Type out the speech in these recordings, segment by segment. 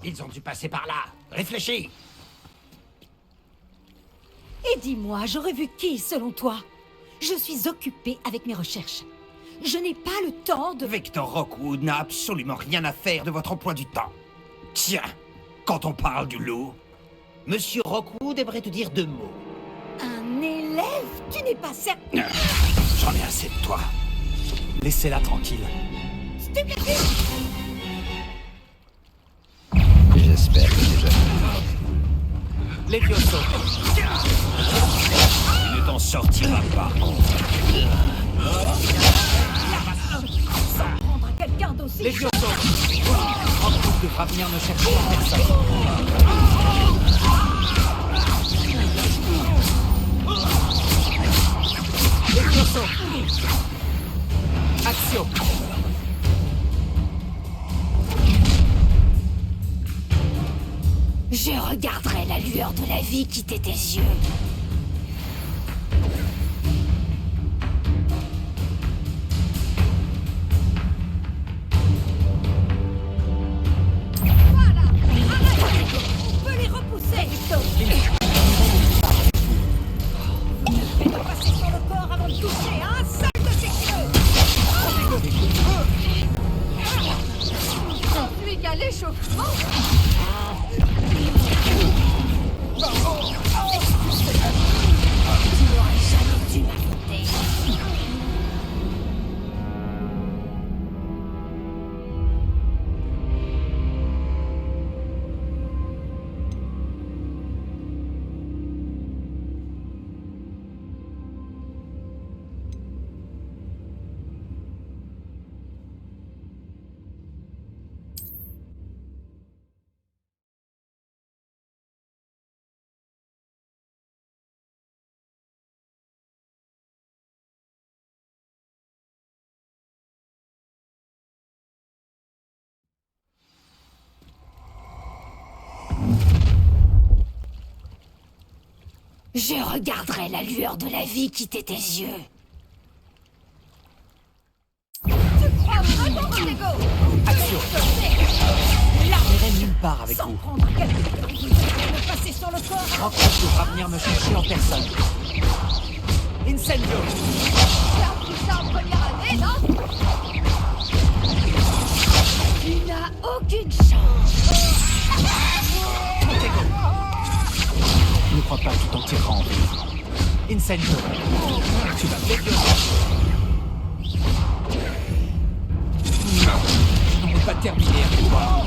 Ils ont dû passer par là. Réfléchis. Et dis-moi, j'aurais vu qui, selon toi? Je suis occupée avec mes recherches. Je n'ai pas le temps de... Victor Rockwood n'a absolument rien à faire de votre emploi du temps. Tiens, quand on parle du loup, Monsieur Rockwood aimerait te dire 2 mots. Un élève? Tu n'es pas certain... J'en ai assez de toi. Laissez-la tranquille. Stupéfique! J'espère que déjà... Levioso. Tu ne t'en sortiras pas. Sans prendre à quelqu'un d'aussi... Levioso. Rockwood devra venir me chercher en personne. Levioso. Action. Je regarderai la lueur de la vie quitter tes yeux. Voilà! Arrête! On peut les repousser! Vous ne pouvez pas passer sur le corps avant de toucher un seul de ces kilos! Flic à l'échauffement! Tu n'aurais jamais dû m'affronter. Je regarderai la lueur de la vie quitter tes yeux. Tu crois vraiment, Rodrigo? Action. Là, Je n'irai nulle part avec sans vous. prendre à quelqu'un. Vous allez me passer sur le corps. Rockwood devra venir me chercher en personne. Incendio. T'as appris ça en première année, non? Tu n'as aucune chance. Ne crois pas tout en tirant en vie. Incendio. Tu vas Levioso. On n'est pas terminé avec toi.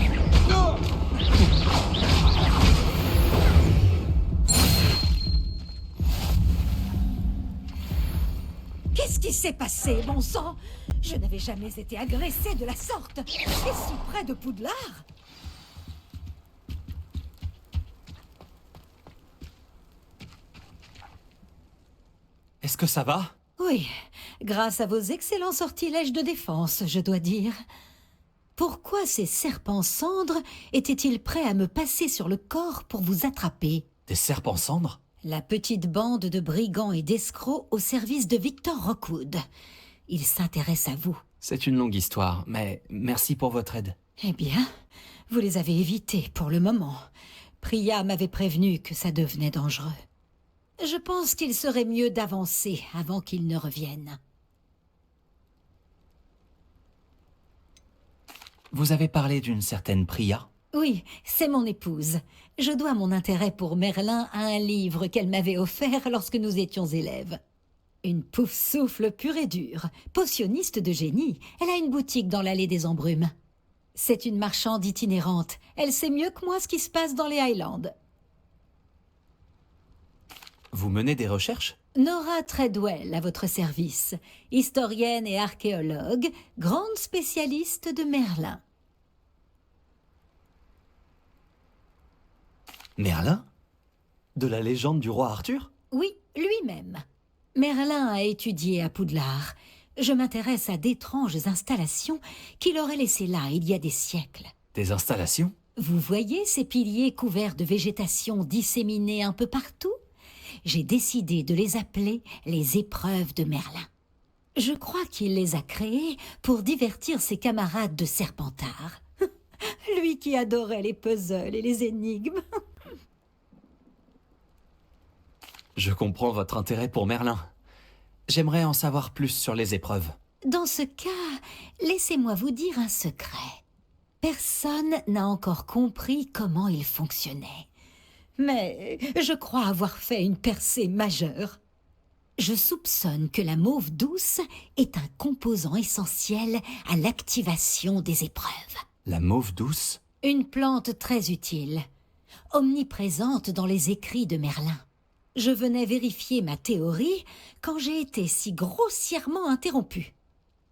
Qu'est-ce qui s'est passé, bon sang? Je n'avais jamais été agressée de la sorte. Et si près de Poudlard? Est-ce que ça va? Oui, grâce à vos excellents sortilèges de défense, je dois dire. Pourquoi ces serpents cendres étaient-ils prêts à me passer sur le corps pour vous attraper? Des serpents cendres? La petite bande de brigands et d'escrocs au service de Victor Rockwood. Ils s'intéressent à vous. C'est une longue histoire, mais merci pour votre aide. Eh bien, vous les avez évités pour le moment. Priya m'avait prévenu que ça devenait dangereux. Je pense qu'il serait mieux d'avancer avant qu'ils ne reviennent. Vous avez parlé d'une certaine Priya? Oui, c'est mon épouse. Je dois mon intérêt pour Merlin à un livre qu'elle m'avait offert lorsque nous étions élèves. Une pouf-souffle pure et dure, potionniste de génie. Elle a une boutique dans l'allée des Embrumes. C'est une marchande itinérante. Elle sait mieux que moi ce qui se passe dans les Highlands. Vous menez des recherches? Nora Treadwell à votre service, historienne et archéologue, grande spécialiste de Merlin. Merlin? De la légende du roi Arthur? Oui, lui-même. Merlin a étudié à Poudlard. Je m'intéresse à d'étranges installations qu'il aurait laissées là il y a des siècles. Des installations? Vous voyez ces piliers couverts de végétation disséminés un peu partout? J'ai décidé de les appeler les épreuves de Merlin. Je crois qu'il les a créées pour divertir ses camarades de Serpentard. Lui qui adorait les puzzles et les énigmes. Je comprends votre intérêt pour Merlin. J'aimerais en savoir plus sur les épreuves. Dans ce cas, laissez-moi vous dire un secret. Personne n'a encore compris comment il fonctionnait. Mais je crois avoir fait une percée majeure. Je soupçonne que la mauve douce est un composant essentiel à l'activation des épreuves. La mauve douce? Une plante très utile, omniprésente dans les écrits de Merlin. Je venais vérifier ma théorie quand j'ai été si grossièrement interrompue.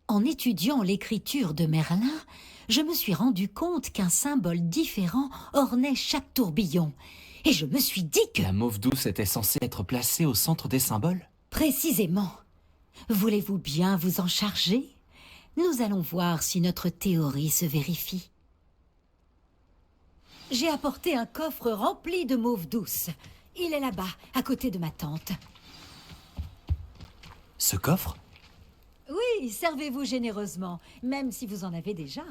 En étudiant l'écriture de Merlin, je me suis rendu compte qu'un symbole différent ornait chaque tourbillon. Et je me suis dit que... La mauve douce était censée être placée au centre des symboles? Précisément. Voulez-vous bien vous en charger? Nous allons voir si notre théorie se vérifie. J'ai apporté un coffre rempli de mauve douce. Il est là-bas, à côté de ma tante. Ce coffre? Oui, servez-vous généreusement, même si vous en avez déjà.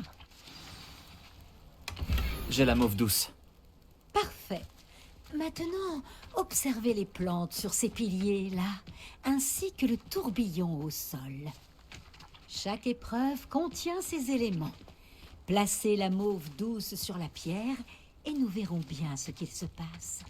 J'ai la mauve douce. Parfait. Maintenant, observez les plantes sur ces piliers-là, ainsi que le tourbillon au sol. Chaque épreuve contient ces éléments. Placez la mauve douce sur la pierre et nous verrons bien ce qu'il se passe.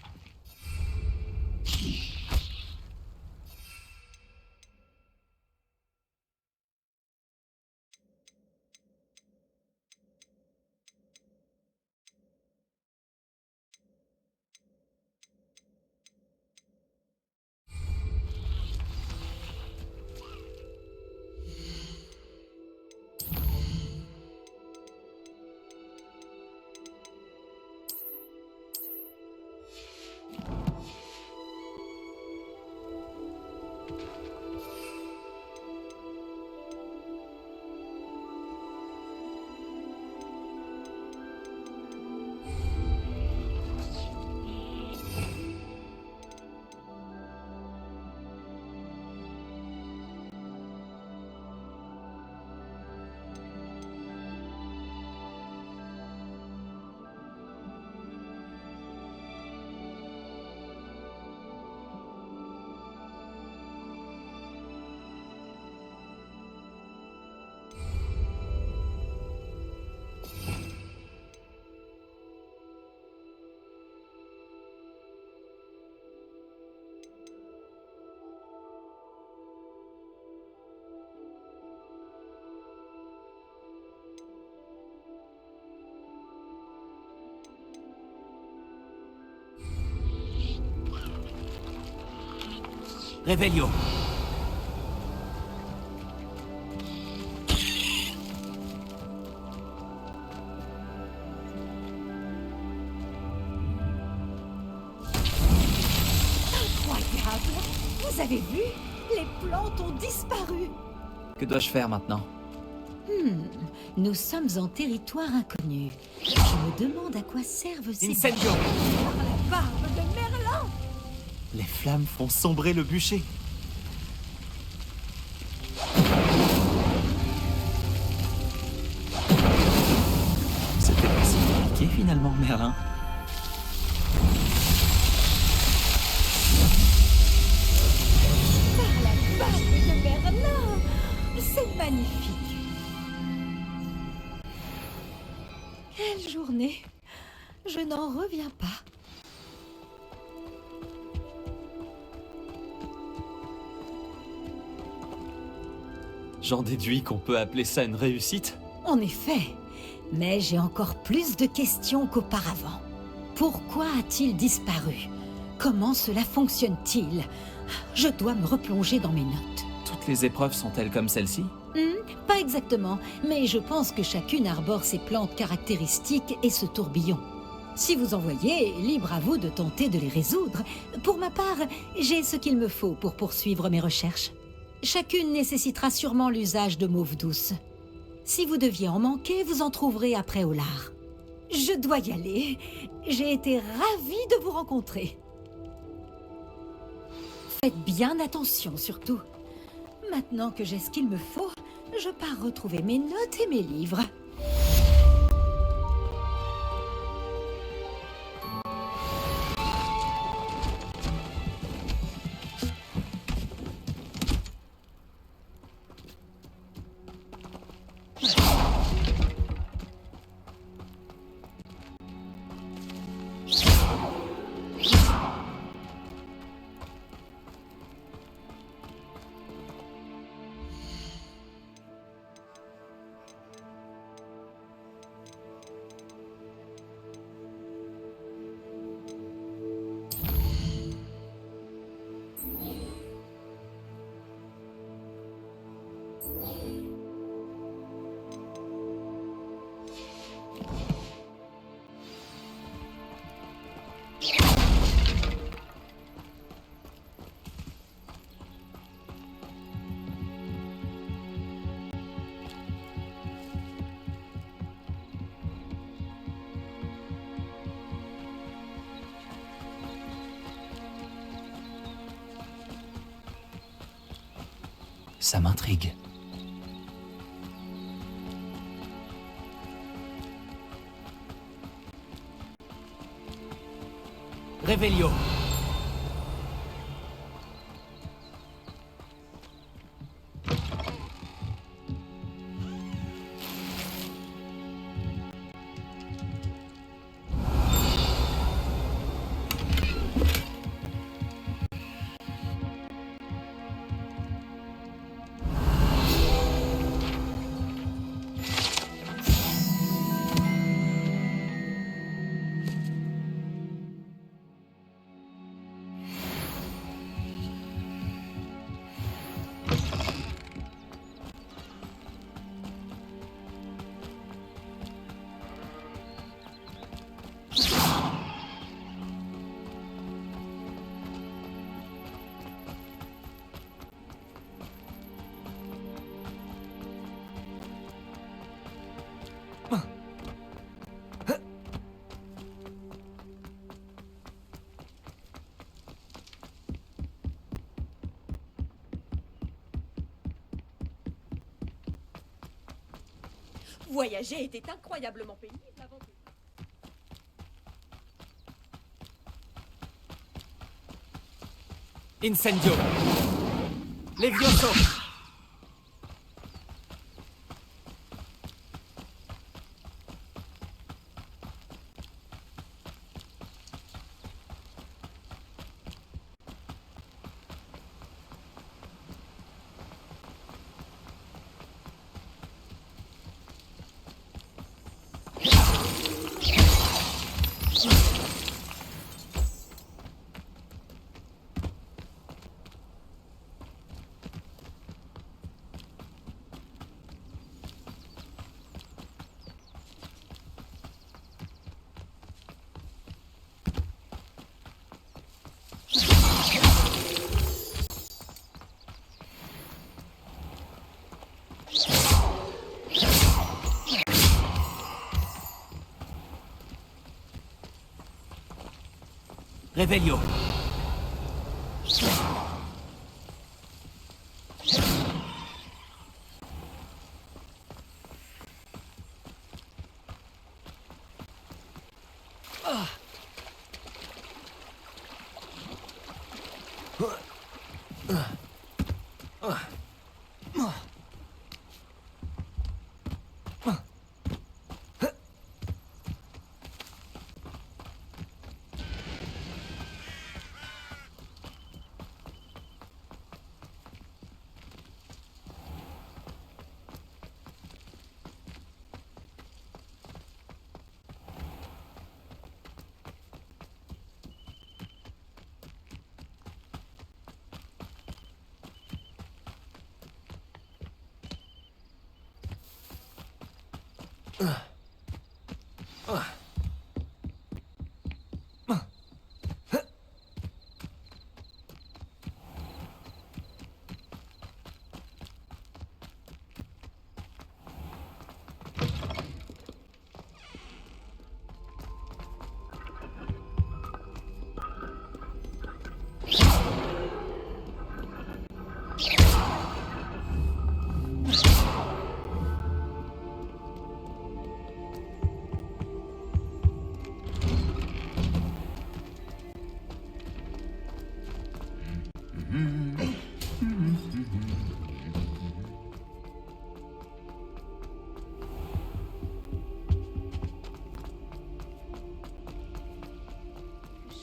Réveillon. Incroyable! Vous avez vu? Les plantes ont disparu! Que dois-je faire maintenant? Nous sommes en territoire inconnu. Je me demande à quoi servent ces... Incendio! Par la barbe de Merlin! Les flammes font sombrer le bûcher. C'était pas si compliqué finalement, Merlin. Par la barbe de Merlin! C'est magnifique! Quelle journée! Je n'en reviens pas. J'en déduis qu'on peut appeler ça une réussite? En effet, mais j'ai encore plus de questions qu'auparavant. Pourquoi a-t-il disparu? Comment cela fonctionne-t-il? Je dois me replonger dans mes notes. Toutes les épreuves sont-elles comme celle-ci? Pas exactement, mais je pense que chacune arbore ses plantes caractéristiques et ce tourbillon. Si vous en voyez, libre à vous de tenter de les résoudre. Pour ma part, j'ai ce qu'il me faut pour poursuivre mes recherches. Chacune nécessitera sûrement l'usage de mauve douce. Si vous deviez en manquer, vous en trouverez après au lard. Je dois y aller. J'ai été ravie de vous rencontrer. Faites bien attention surtout. Maintenant que j'ai ce qu'il me faut, je pars retrouver mes notes et mes livres. Ça m'intrigue. Revelio. Voyager était incroyablement pénible avant que... Incendio. Levioso. Revelio.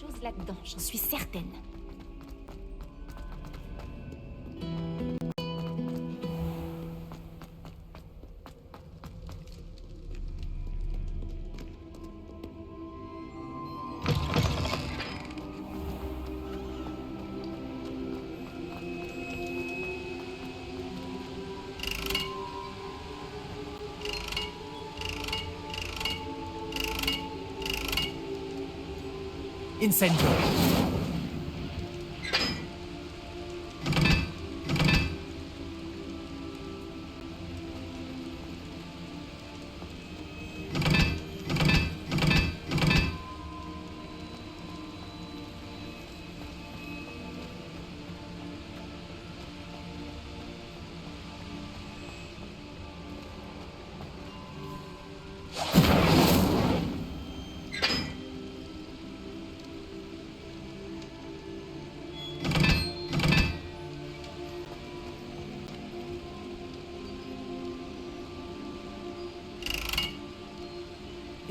Chose là-dedans, j'en suis certaine. Incendio.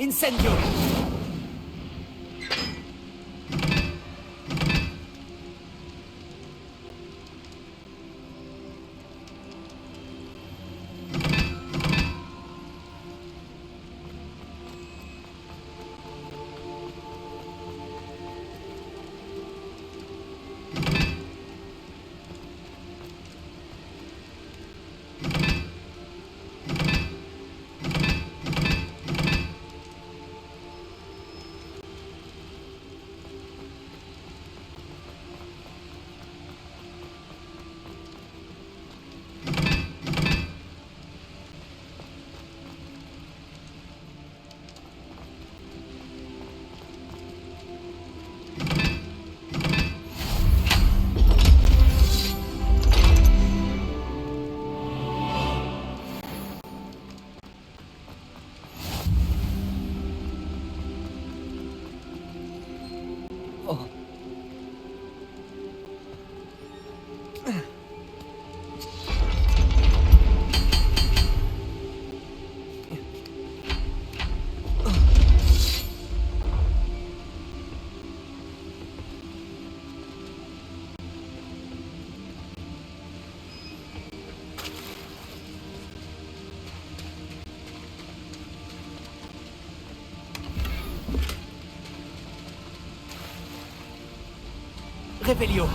Incendio. Revelio.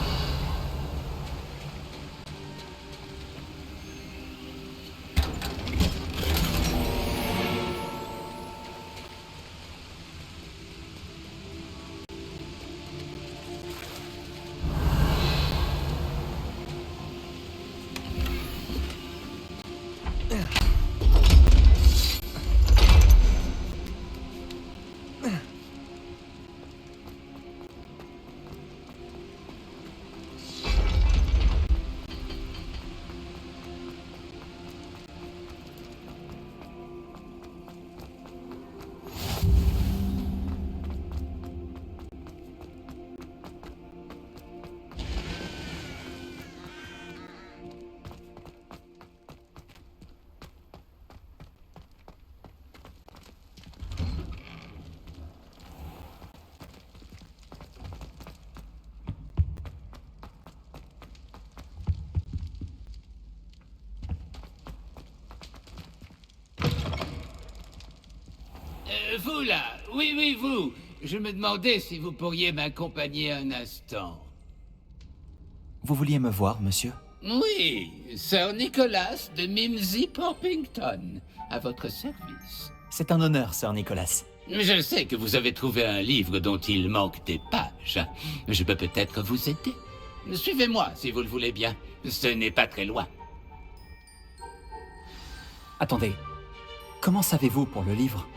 Vous là, oui, vous. Je me demandais si vous pourriez m'accompagner un instant. Vous vouliez me voir, monsieur? Oui, Sir Nicholas de Mimsy Porpington, à votre service. C'est un honneur, Sir Nicholas. Je sais que vous avez trouvé un livre dont il manque des pages. Je peux peut-être vous aider. Suivez-moi, si vous le voulez bien. Ce n'est pas très loin. Attendez, comment savez-vous pour le livre?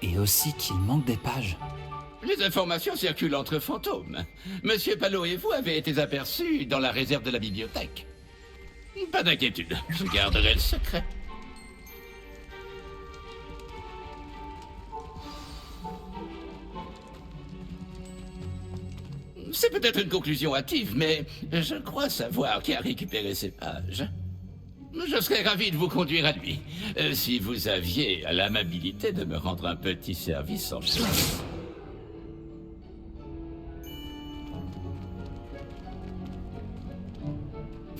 Et aussi qu'il manque des pages. Les informations circulent entre fantômes. Monsieur Palot et vous avez été aperçus dans la réserve de la bibliothèque. Pas d'inquiétude, je garderai le secret. C'est peut-être une conclusion hâtive, mais je crois savoir qui a récupéré ces pages. Je serais ravi de vous conduire à lui, si vous aviez l'amabilité de me rendre un petit service en chaise.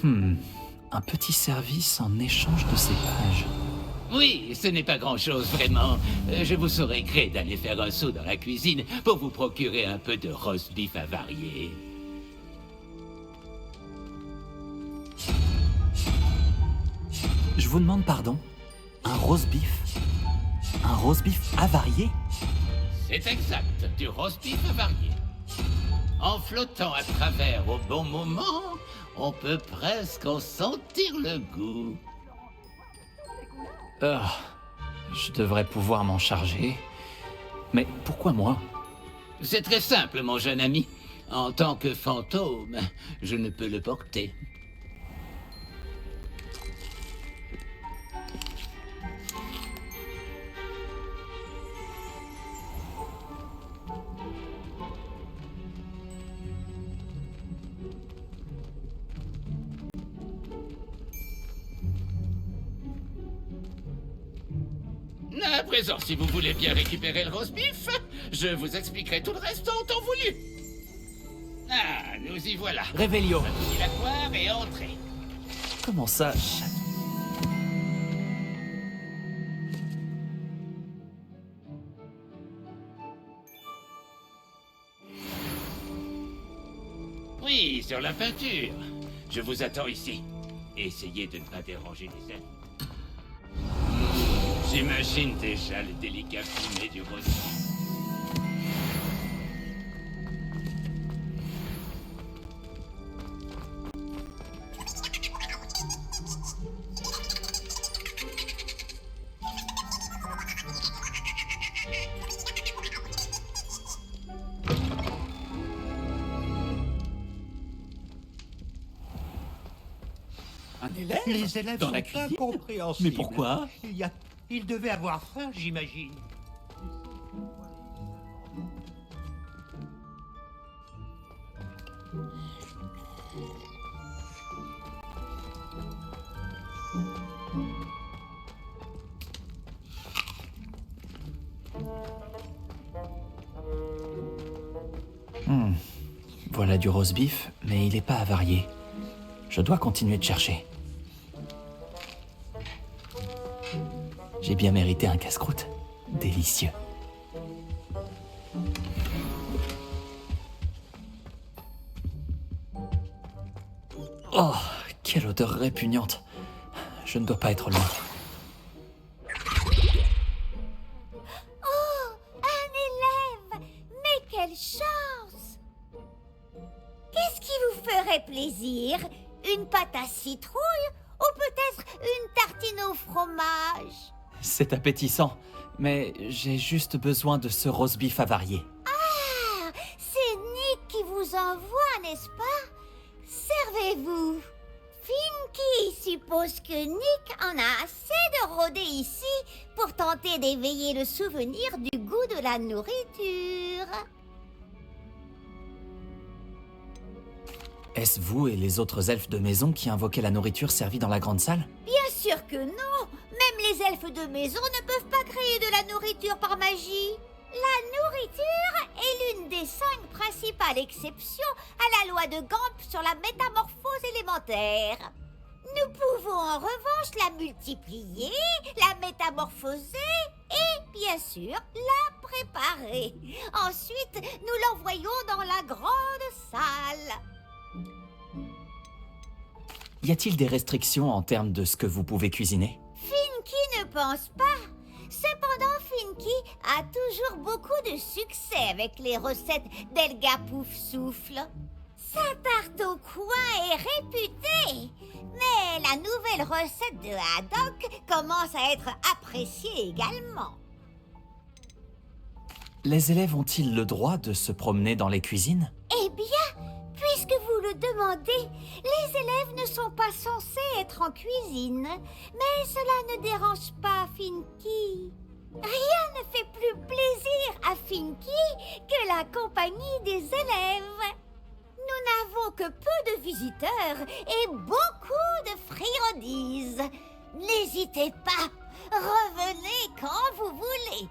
Un petit service en échange de ces pages. Oui, ce n'est pas grand-chose, vraiment. Je vous saurais gré d'aller faire un saut dans la cuisine pour vous procurer un peu de roast beef avarié. Je vous demande pardon? Un roast beef? Un roast beef avarié? C'est exact, du roast beef avarié. En flottant à travers au bon moment, on peut presque en sentir le goût. Je devrais pouvoir m'en charger. Mais pourquoi moi? C'est très simple, mon jeune ami. En tant que fantôme, je ne peux le porter. À présent, si vous voulez bien récupérer le roast beef, je vous expliquerai tout le reste en temps voulu. Ah, nous y voilà. Revelio. Prenez la poire et entrez. Comment ça? Oui, sur la peinture. Je vous attends ici. Essayez de ne pas déranger les amis. J'imagine déjà le délicat fumé du roast beef. Un élève? Les élèves Dans la sont cuisine? incompréhensibles. Mais pourquoi? Il devait avoir faim, j'imagine. Voilà du roast beef, mais il n'est pas avarié. Je dois continuer de chercher. J'ai bien mérité un casse-croûte. Délicieux. Oh, quelle odeur répugnante. Je ne dois pas être loin. Oh, un élève! Mais quelle chance! Qu'est-ce qui vous ferait plaisir? Une pâte à citrouille ou peut-être une tartine au fromage? C'est appétissant, mais j'ai juste besoin de ce roast beef avarié. Ah, c'est Nick qui vous envoie, n'est-ce pas? Servez-vous. Finky suppose que Nick en a assez de rôder ici pour tenter d'éveiller le souvenir du goût de la nourriture. Est-ce vous et les autres elfes de maison qui invoquaient la nourriture servie dans la grande salle? Bien sûr que non. Même les elfes de maison ne peuvent pas créer de la nourriture par magie. La nourriture est l'une des 5 principales exceptions à la loi de Gamp sur la métamorphose élémentaire. Nous pouvons en revanche la multiplier, la métamorphoser et, bien sûr, la préparer. Ensuite, nous l'envoyons dans la grande salle. Y a-t-il des restrictions en termes de ce que vous pouvez cuisiner? Finky ne pense pas. Cependant, Finky a toujours beaucoup de succès avec les recettes d'Elga Poufsouffle. Sa tarte au coin est réputée, mais la nouvelle recette de Haddock commence à être appréciée également. Les élèves ont-ils le droit de se promener dans les cuisines? Eh bien, puisque vous le demandez, les élèves ne sont pas censés être en cuisine, mais cela ne dérange pas Finky. Rien ne fait plus plaisir à Finky que la compagnie des élèves. Nous n'avons que peu de visiteurs et beaucoup de friandises. N'hésitez pas, revenez quand vous voulez.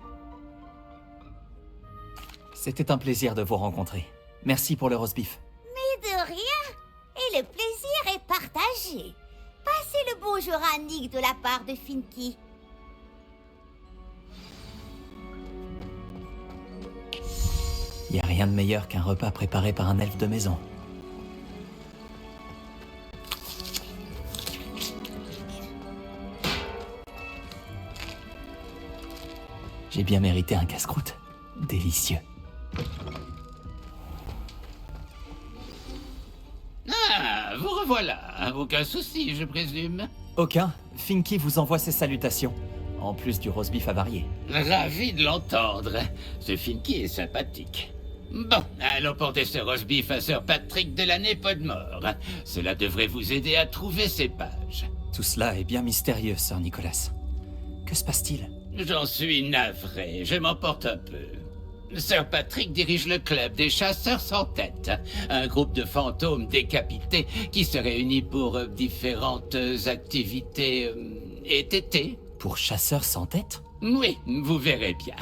C'était un plaisir de vous rencontrer. Merci pour le roast beef. Mais de rien, et le plaisir est partagé. Passez le bonjour à Nick de la part de Finky. Y a rien de meilleur qu'un repas préparé par un elfe de maison. J'ai bien mérité un casse-croûte. Délicieux. vous revoilà. Aucun souci, je présume. Aucun. Finky vous envoie ses salutations. En plus du roast beef avarié. Ravi de l'entendre. Ce Finky est sympathique. Bon, allons porter ce roast beef à Sir Patrick de l'année Podmore. Cela devrait vous aider à trouver ces pages. Tout cela est bien mystérieux, Sir Nicholas. Que se passe-t-il? J'en suis navré, je m'emporte un peu. Sir Patrick dirige le club des chasseurs sans tête, un groupe de fantômes décapités qui se réunit pour différentes activités été. Pour chasseurs sans tête? Oui, vous verrez bien.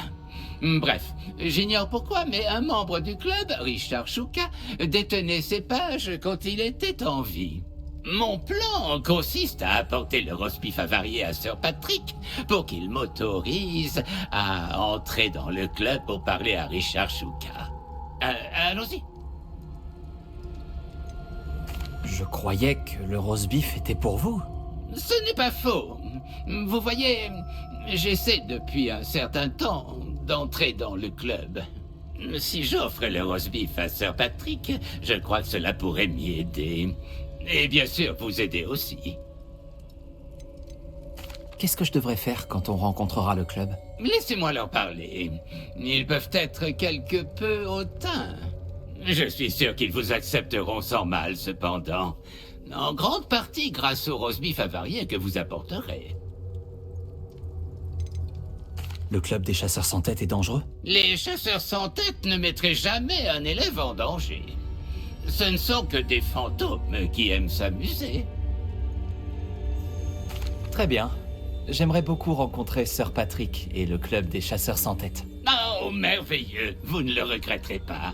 Bref, j'ignore pourquoi, mais un membre du club, Richard Shuka, détenait ces pages quand il était en vie. Mon plan consiste à apporter le roast beef avarié à Sir Patrick pour qu'il m'autorise à entrer dans le club pour parler à Richard Shuka. Allons-y. Je croyais que le roast beef était pour vous. Ce n'est pas faux. Vous voyez, j'essaie depuis un certain temps d'entrer dans le club. Si j'offre le roast beef à Sir Patrick, je crois que cela pourrait m'y aider. Et bien sûr, vous aider aussi. Qu'est-ce que je devrais faire quand on rencontrera le club? Laissez-moi leur parler. Ils peuvent être quelque peu hautains. Je suis sûr qu'ils vous accepteront sans mal, cependant. En grande partie grâce au roast beef avarié que vous apporterez. Le club des chasseurs sans tête est dangereux? Les chasseurs sans tête ne mettraient jamais un élève en danger. Ce ne sont que des fantômes qui aiment s'amuser. Très bien. J'aimerais beaucoup rencontrer Sir Patrick et le club des chasseurs sans tête. Oh, merveilleux. Vous ne le regretterez pas.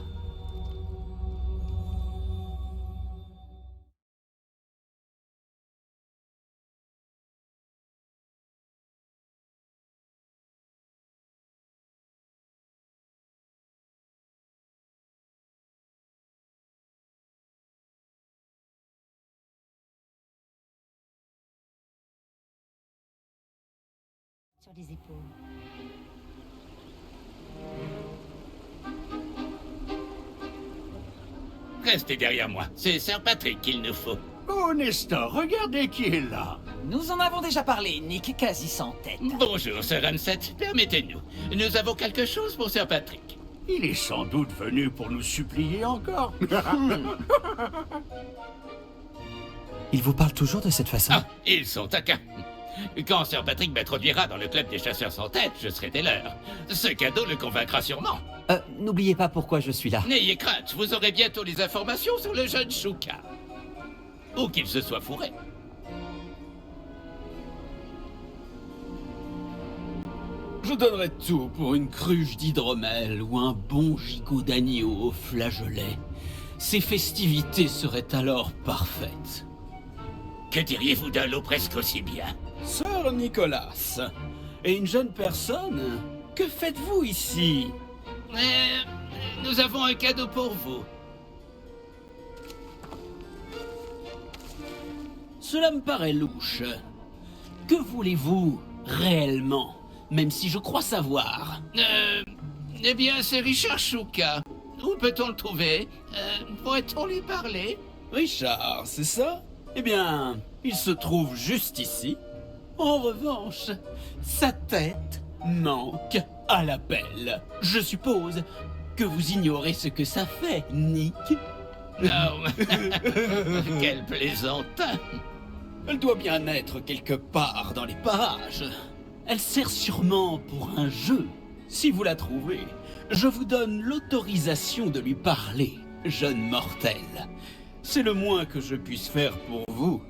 Sur les épaules. Restez derrière moi. C'est Sir Patrick qu'il nous faut. Oh, Nestor, regardez qui est là. Nous en avons déjà parlé, Nick, quasi sans tête. Bonjour, Sir Ramset. Permettez-nous. Nous avons quelque chose pour Sir Patrick. Il est sans doute venu pour nous supplier encore. Il vous parle toujours de cette façon? Ah, ils sont taquins. Quand Sir Patrick m'introduira dans le club des chasseurs sans tête, je serai des leurs. Ce cadeau le convaincra sûrement. N'oubliez pas pourquoi je suis là. N'ayez crainte, vous aurez bientôt les informations sur le jeune Shuka. Ou qu'il se soit fourré. Je donnerais tout pour une cruche d'hydromel ou un bon gigot d'agneau au flageolet. Ces festivités seraient alors parfaites. Que diriez-vous d'un lot presque aussi bien? Sir Nicholas, et une jeune personne, que faites-vous ici? Nous avons un cadeau pour vous. Cela me paraît louche. Que voulez-vous réellement? Même si je crois savoir. Eh bien, c'est Richard Shuka. Où peut-on le trouver? Pourrait-on lui parler? Richard, c'est ça? Eh bien, il se trouve juste ici. En revanche, sa tête manque à l'appel. Je suppose que vous ignorez ce que ça fait, Nick. Non. Quel plaisantin. Elle doit bien être quelque part dans les parages. Elle sert sûrement pour un jeu. Si vous la trouvez, je vous donne l'autorisation de lui parler, jeune mortel. C'est le moins que je puisse faire pour vous,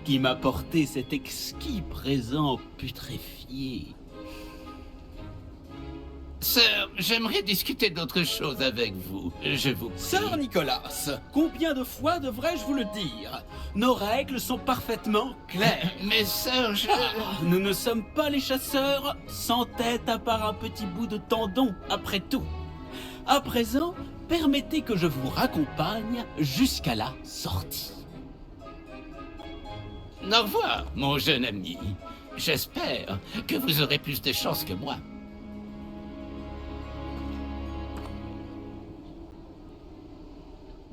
qui m'apportez cet exquis présent putréfié. Sir, j'aimerais discuter d'autre chose avec vous. Je vous prie. Sir Nicholas, combien de fois devrais-je vous le dire? Nos règles sont parfaitement claires. Mais Sir, nous ne sommes pas les chasseurs sans tête à part un petit bout de tendon, après tout. À présent, permettez que je vous raccompagne jusqu'à la sortie. Au revoir, mon jeune ami. J'espère que vous aurez plus de chance que moi.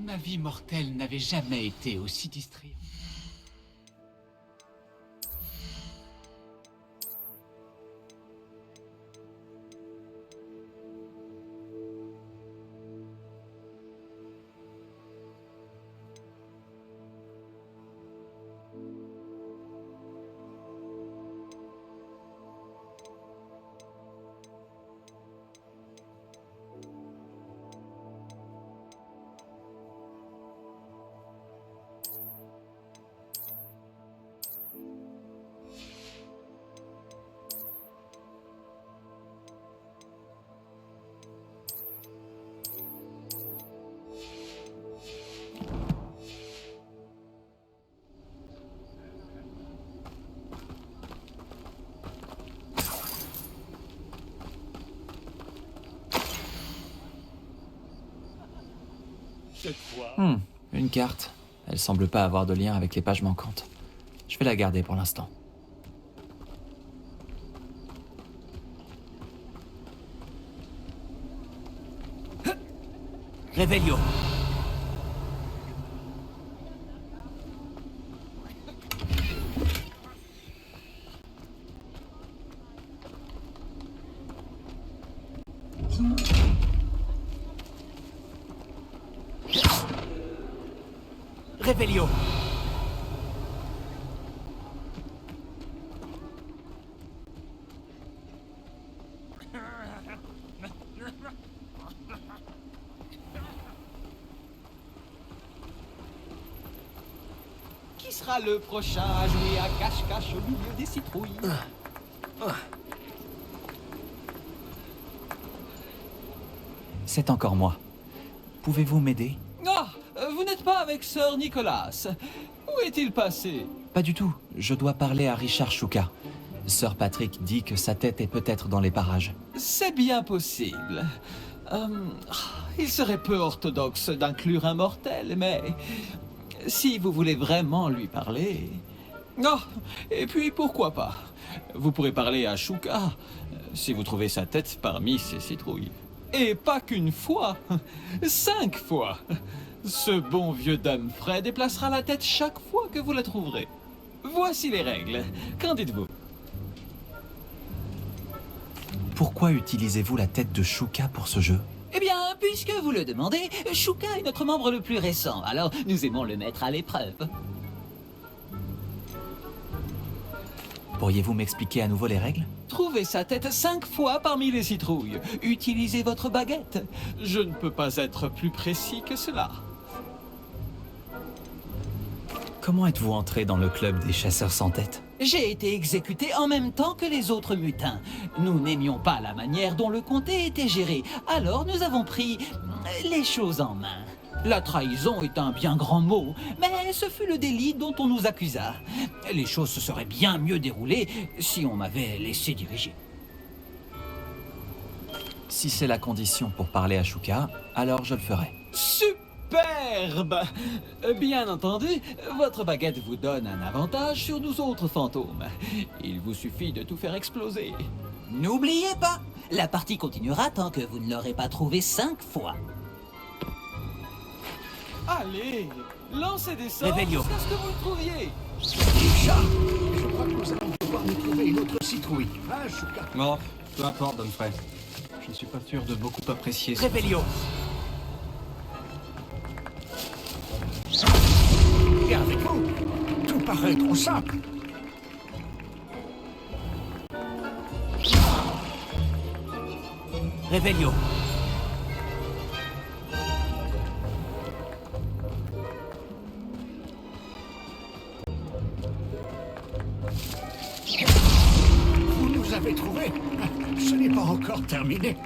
Ma vie mortelle n'avait jamais été aussi distrayante. Cette fois... Une carte. Elle semble pas avoir de lien avec les pages manquantes. Je vais la garder pour l'instant. Revelio. Revelio. Qui sera le prochain à jouer à cache-cache au milieu des citrouilles? C'est encore moi. Pouvez-vous m'aider? Ah, vous n'êtes pas avec Sir Nicolas. Où est-il passé? Pas du tout. Je dois parler à Richard Shuka. Sir Patrick dit que sa tête est peut-être dans les parages. C'est bien possible. Il serait peu orthodoxe d'inclure un mortel, mais si vous voulez vraiment lui parler... Oh, et puis pourquoi pas? Vous pourrez parler à Shuka, si vous trouvez sa tête parmi ces citrouilles. Et pas qu'une fois, 5 fois. Ce bon vieux Dumfrey déplacera la tête chaque fois que vous la trouverez. Voici les règles. Qu'en dites-vous? Pourquoi utilisez-vous la tête de Shuka pour ce jeu? Eh bien, puisque vous le demandez, Shuka est notre membre le plus récent, alors nous aimons le mettre à l'épreuve. Pourriez-vous m'expliquer à nouveau les règles? Trouvez sa tête 5 fois parmi les citrouilles. Utilisez votre baguette. Je ne peux pas être plus précis que cela. Comment êtes-vous entré dans le club des chasseurs sans tête? J'ai été exécuté en même temps que les autres mutins. Nous n'aimions pas la manière dont le comté était géré, alors nous avons pris les choses en main. La trahison est un bien grand mot, mais ce fut le délit dont on nous accusa. Les choses se seraient bien mieux déroulées si on m'avait laissé diriger. Si c'est la condition pour parler à Shuka, alors je le ferai. Superbe! Bien entendu, votre baguette vous donne un avantage sur nous autres fantômes. Il vous suffit de tout faire exploser. N'oubliez pas, la partie continuera tant que vous ne l'aurez pas trouvé 5 fois. Allez, lancez des sorts Revelio. jusqu'à ce que vous le trouviez. Richard, je crois que nous allons devoir nous trouver une autre citrouille. Hein, Shuka? Bon, peu importe, Dumfrey. Je ne suis pas sûr de beaucoup apprécier ce... Revelio. Et avec vous, tout paraît trop simple. Revelio. Vous nous avez trouvés. Ce n'est pas encore terminé.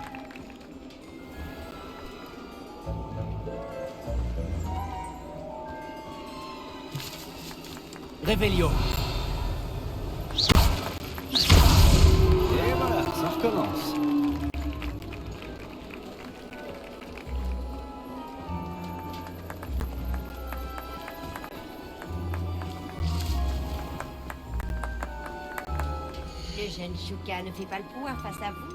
Revelio. Et voilà, ça recommence. Le jeune Shuka ne fait pas le poids face à vous.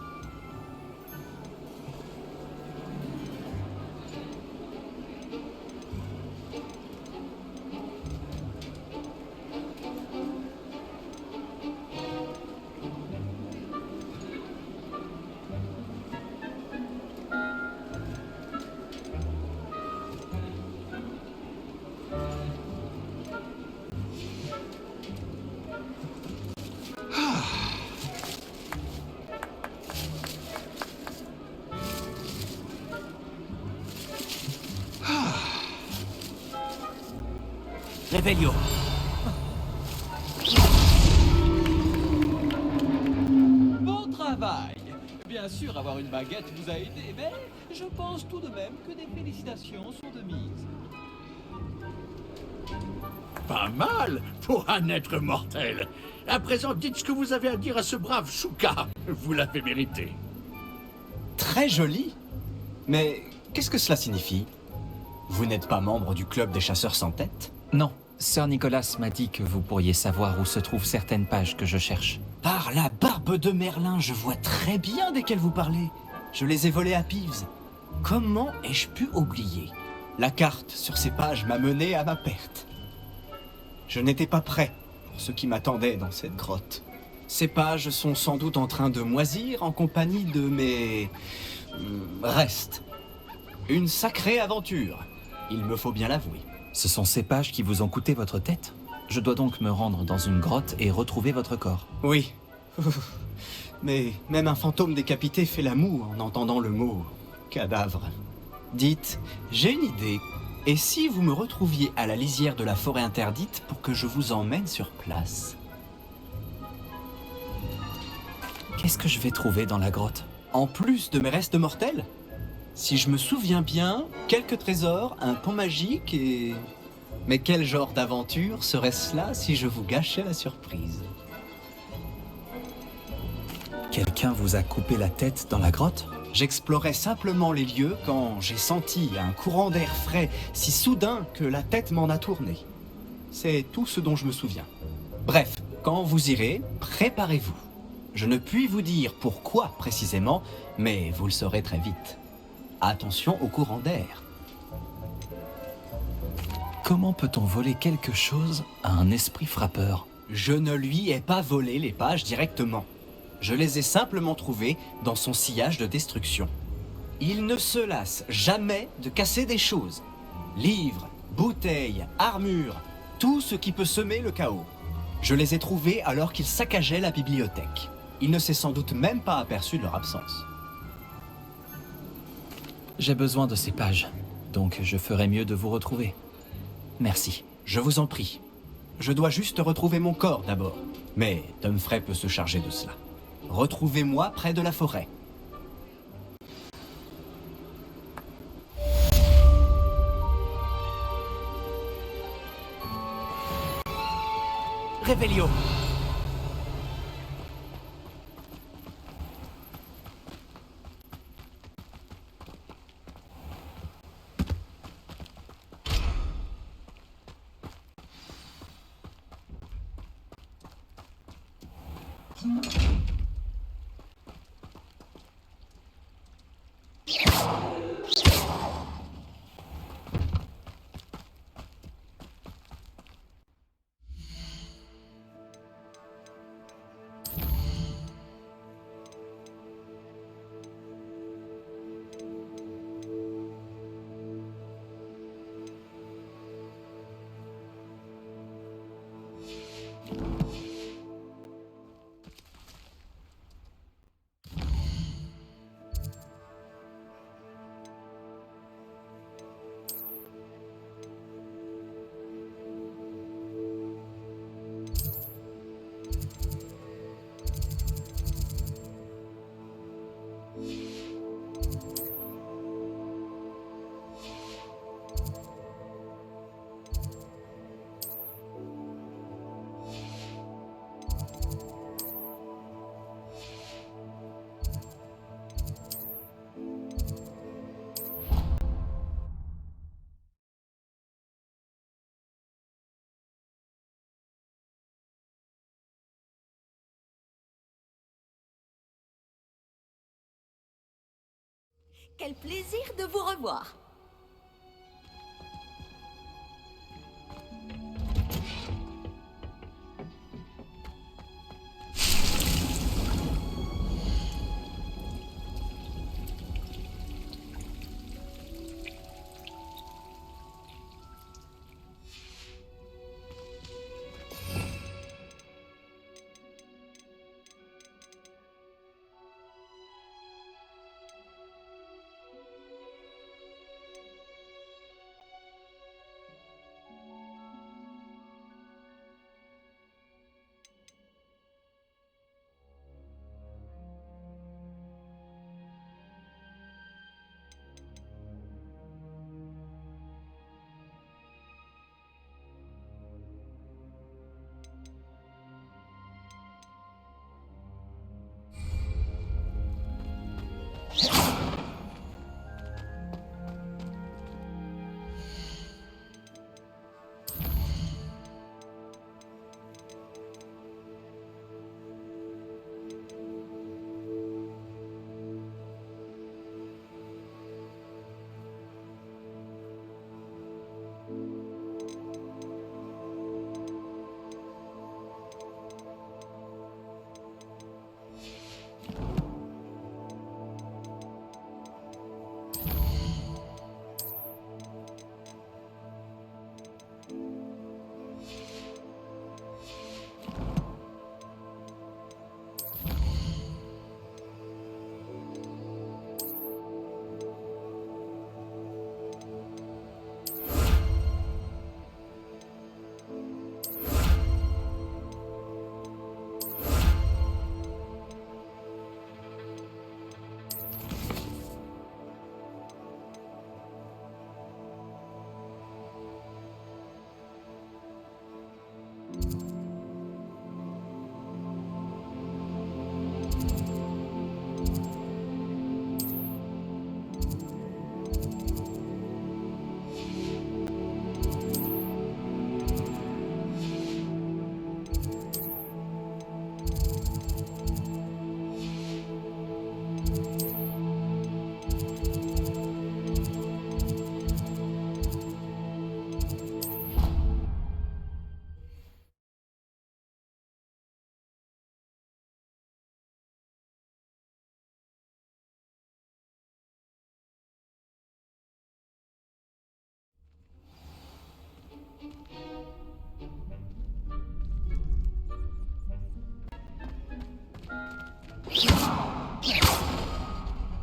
Revelio. Bon travail. Bien sûr, avoir une baguette vous a aidé, mais je pense tout de même que des félicitations sont de mise. Pas mal pour un être mortel. À présent, dites ce que vous avez à dire à ce brave Chouka. Vous l'avez mérité. Très joli. Mais qu'est-ce que cela signifie? Vous n'êtes pas membre du club des chasseurs sans tête? Non, Sir Nicholas m'a dit que vous pourriez savoir où se trouvent certaines pages que je cherche. Par la barbe de Merlin, je vois très bien desquelles vous parlez. Je les ai volées à Peeves. Comment ai-je pu oublier? La carte sur ces pages m'a mené à ma perte. Je n'étais pas prêt pour ce qui m'attendait dans cette grotte. Ces pages sont sans doute en train de moisir en compagnie de mes... restes. Une sacrée aventure, il me faut bien l'avouer. Ce sont ces pages qui vous ont coûté votre tête? Je dois donc me rendre dans une grotte et retrouver votre corps. Oui. Mais même un fantôme décapité fait la moue en entendant le mot cadavre. Dites, j'ai une idée. Et si vous me retrouviez à la lisière de la forêt interdite pour que je vous emmène sur place? Qu'est-ce que je vais trouver dans la grotte? En plus de mes restes mortels? Si je me souviens bien, quelques trésors, un pont magique et... Mais quel genre d'aventure serait-ce là si je vous gâchais la surprise? Quelqu'un vous a coupé la tête dans la grotte? J'explorais simplement les lieux quand j'ai senti un courant d'air frais si soudain que la tête m'en a tourné. C'est tout ce dont je me souviens. Bref, quand vous irez, préparez-vous. Je ne puis vous dire pourquoi précisément, mais vous le saurez très vite. Attention au courant d'air. Comment peut-on voler quelque chose à un esprit frappeur? Je ne lui ai pas volé les pages directement. Je les ai simplement trouvées dans son sillage de destruction. Il ne se lasse jamais de casser des choses. Livres, bouteilles, armures, tout ce qui peut semer le chaos. Je les ai trouvés alors qu'il saccageait la bibliothèque. Il ne s'est sans doute même pas aperçu de leur absence. J'ai besoin de ces pages, donc je ferais mieux de vous retrouver. Merci. Je vous en prie. Je dois juste retrouver mon corps d'abord. Mais Humphrey peut se charger de cela. Retrouvez-moi près de la forêt. Revelio. Quel plaisir de vous revoir.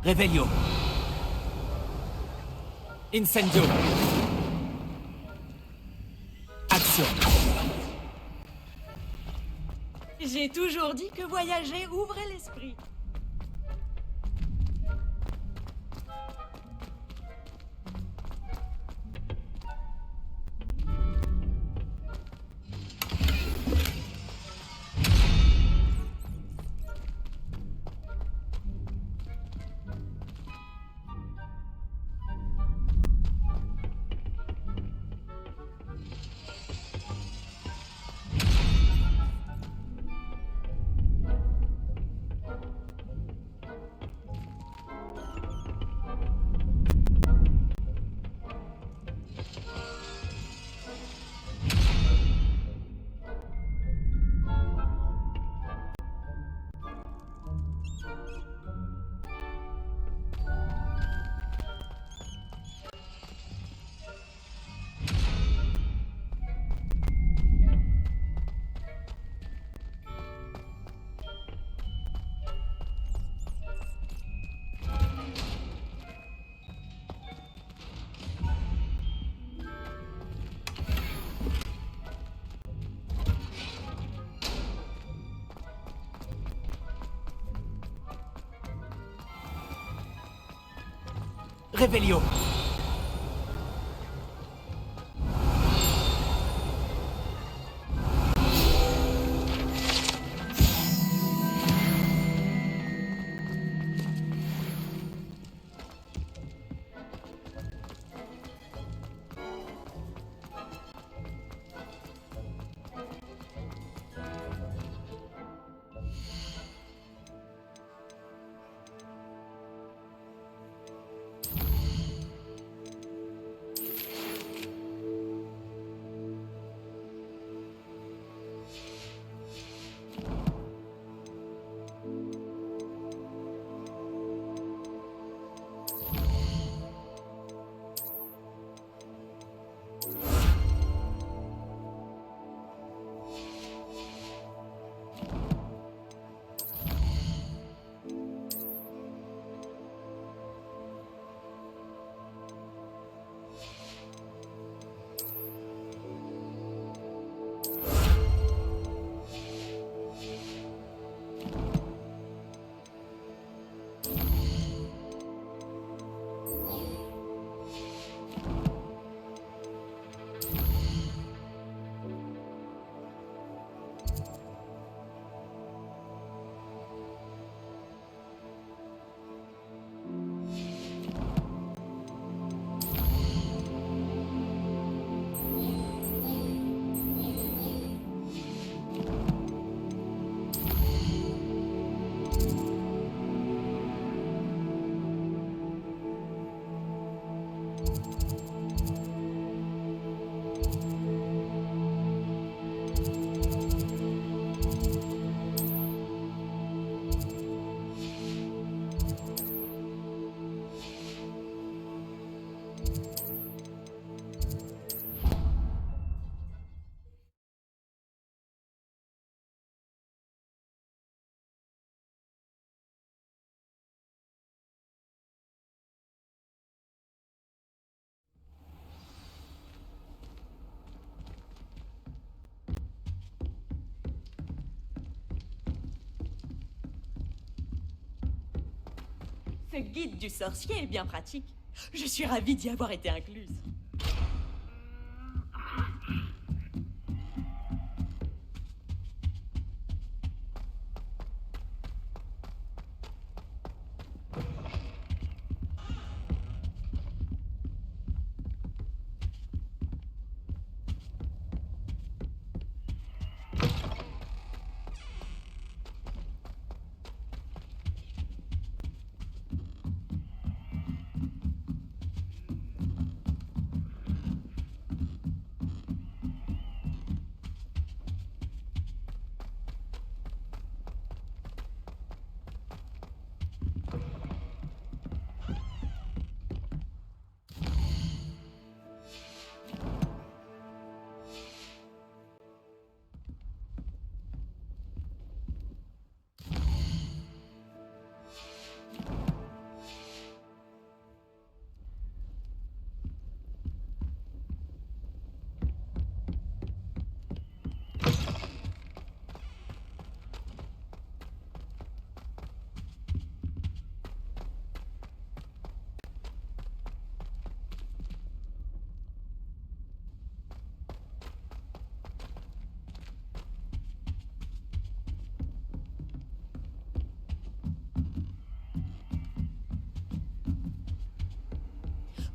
Revelio. Incendio. Action. J'ai toujours dit que voyager ouvrait l'esprit. Revelio. Ce guide du sorcier est bien pratique. Je suis ravie d'y avoir été incluse.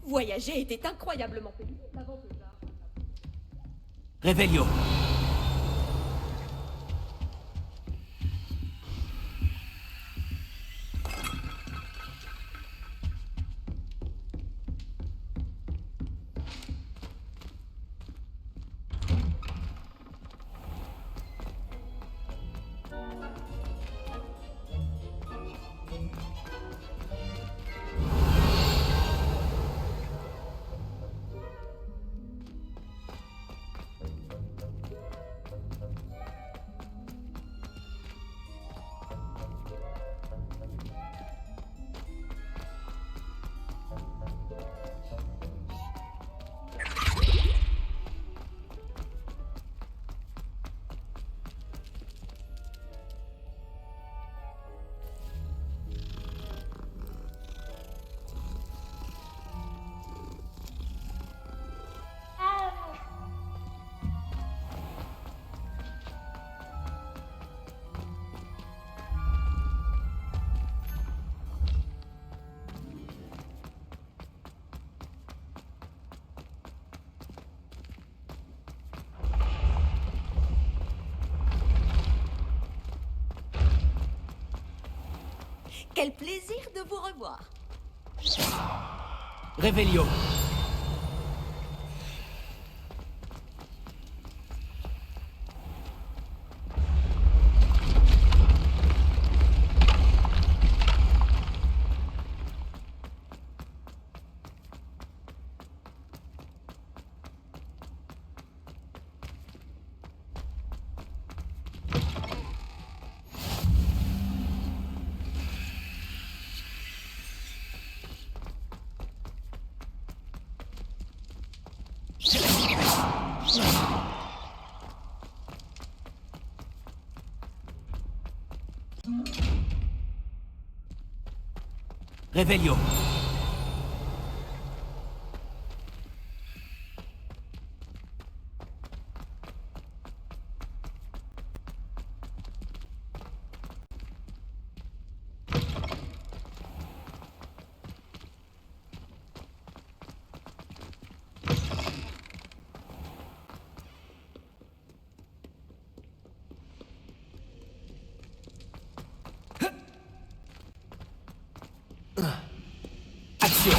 Voyager était incroyablement pénible avant que j'arrive. Revelio. Quel plaisir de vous revoir. Revelio. Revelio. Action.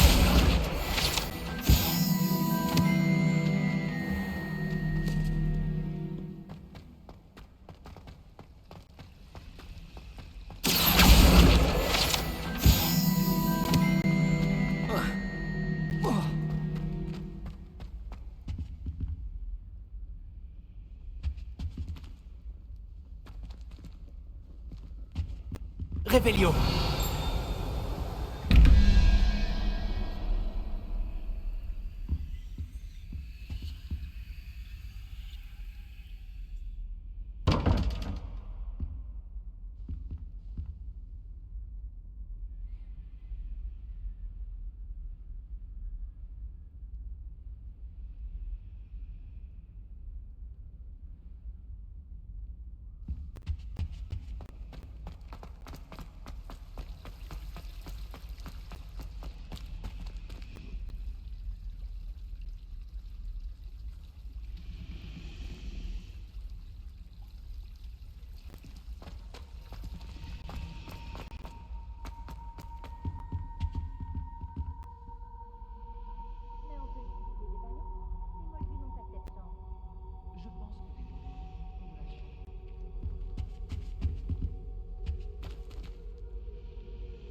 Revelio.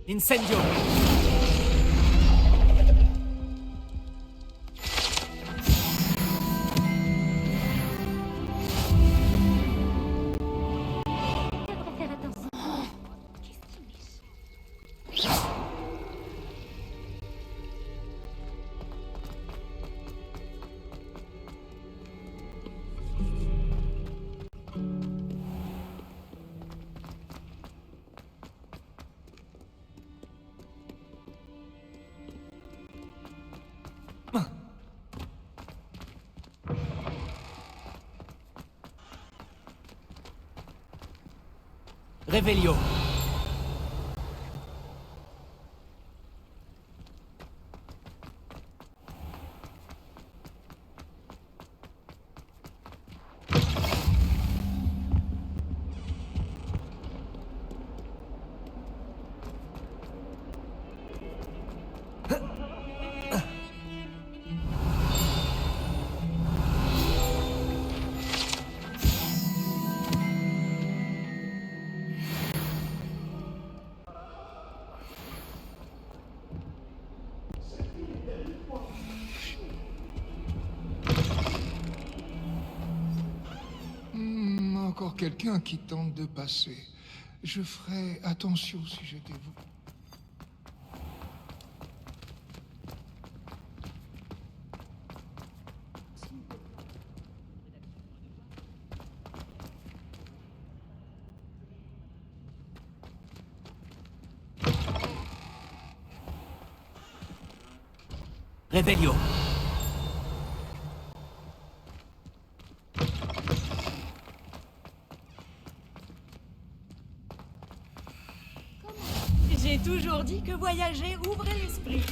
Incendio. Revelio. encore quelqu'un qui tente de passer. Je ferais attention si j'étais vous. Revelio. J'ai toujours dit que voyager ouvrait l'esprit.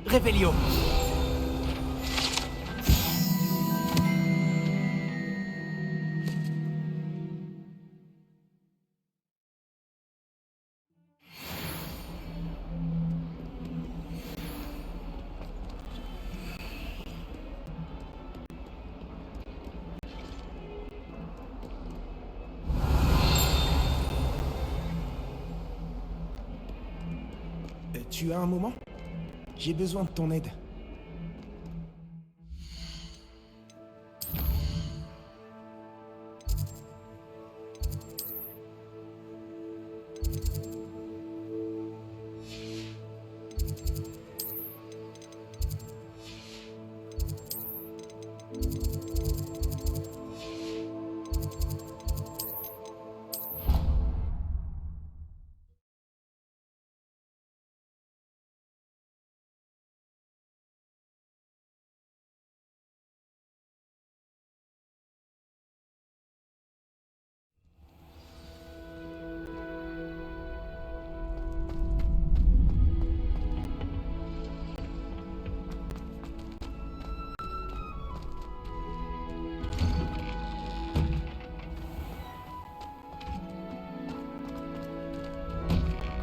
Revelio. Tu as un moment? J'ai besoin de ton aide.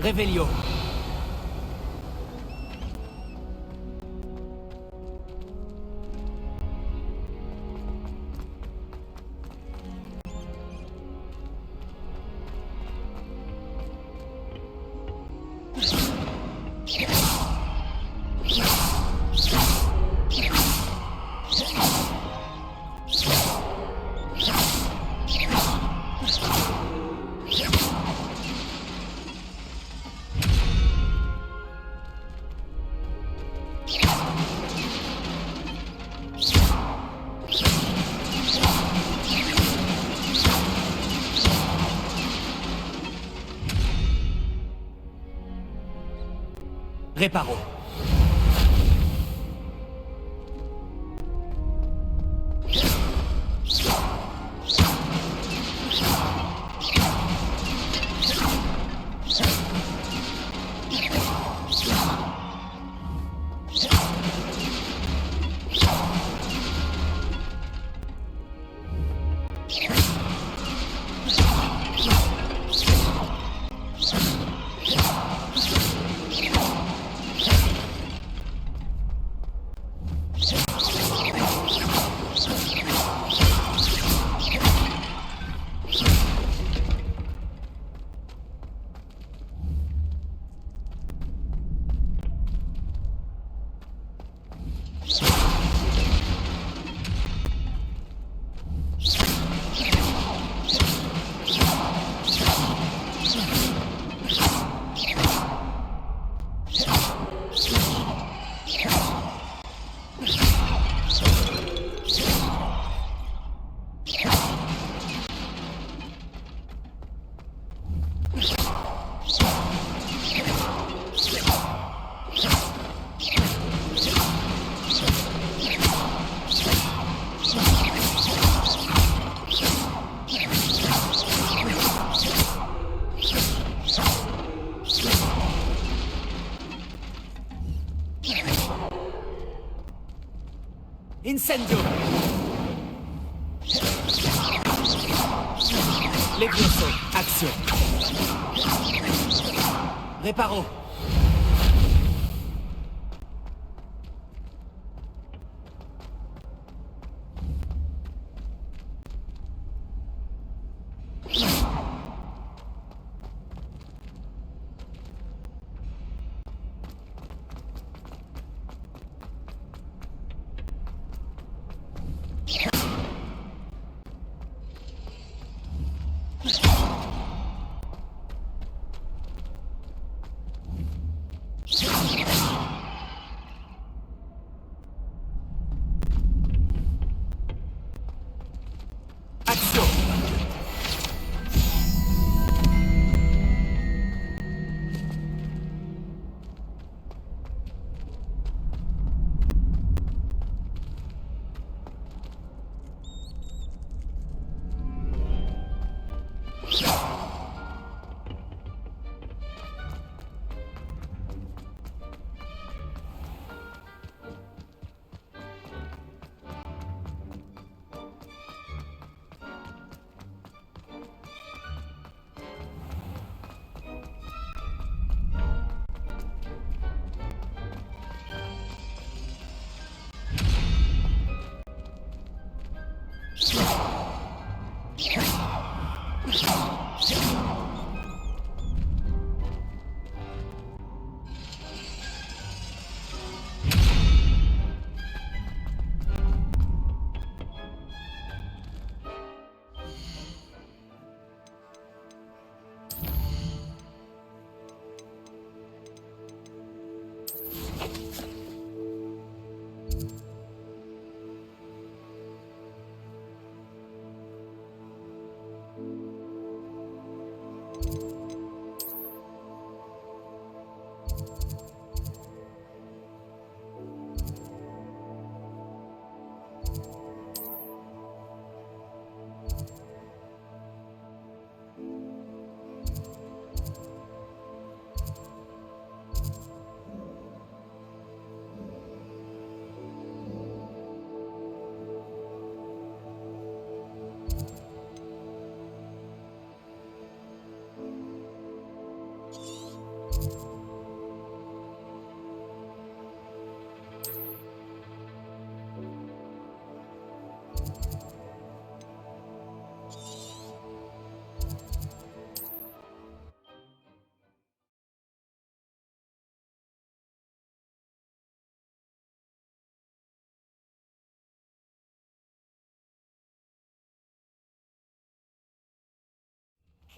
Revelio. Réparo. Incendio. Levioso, action. Réparo.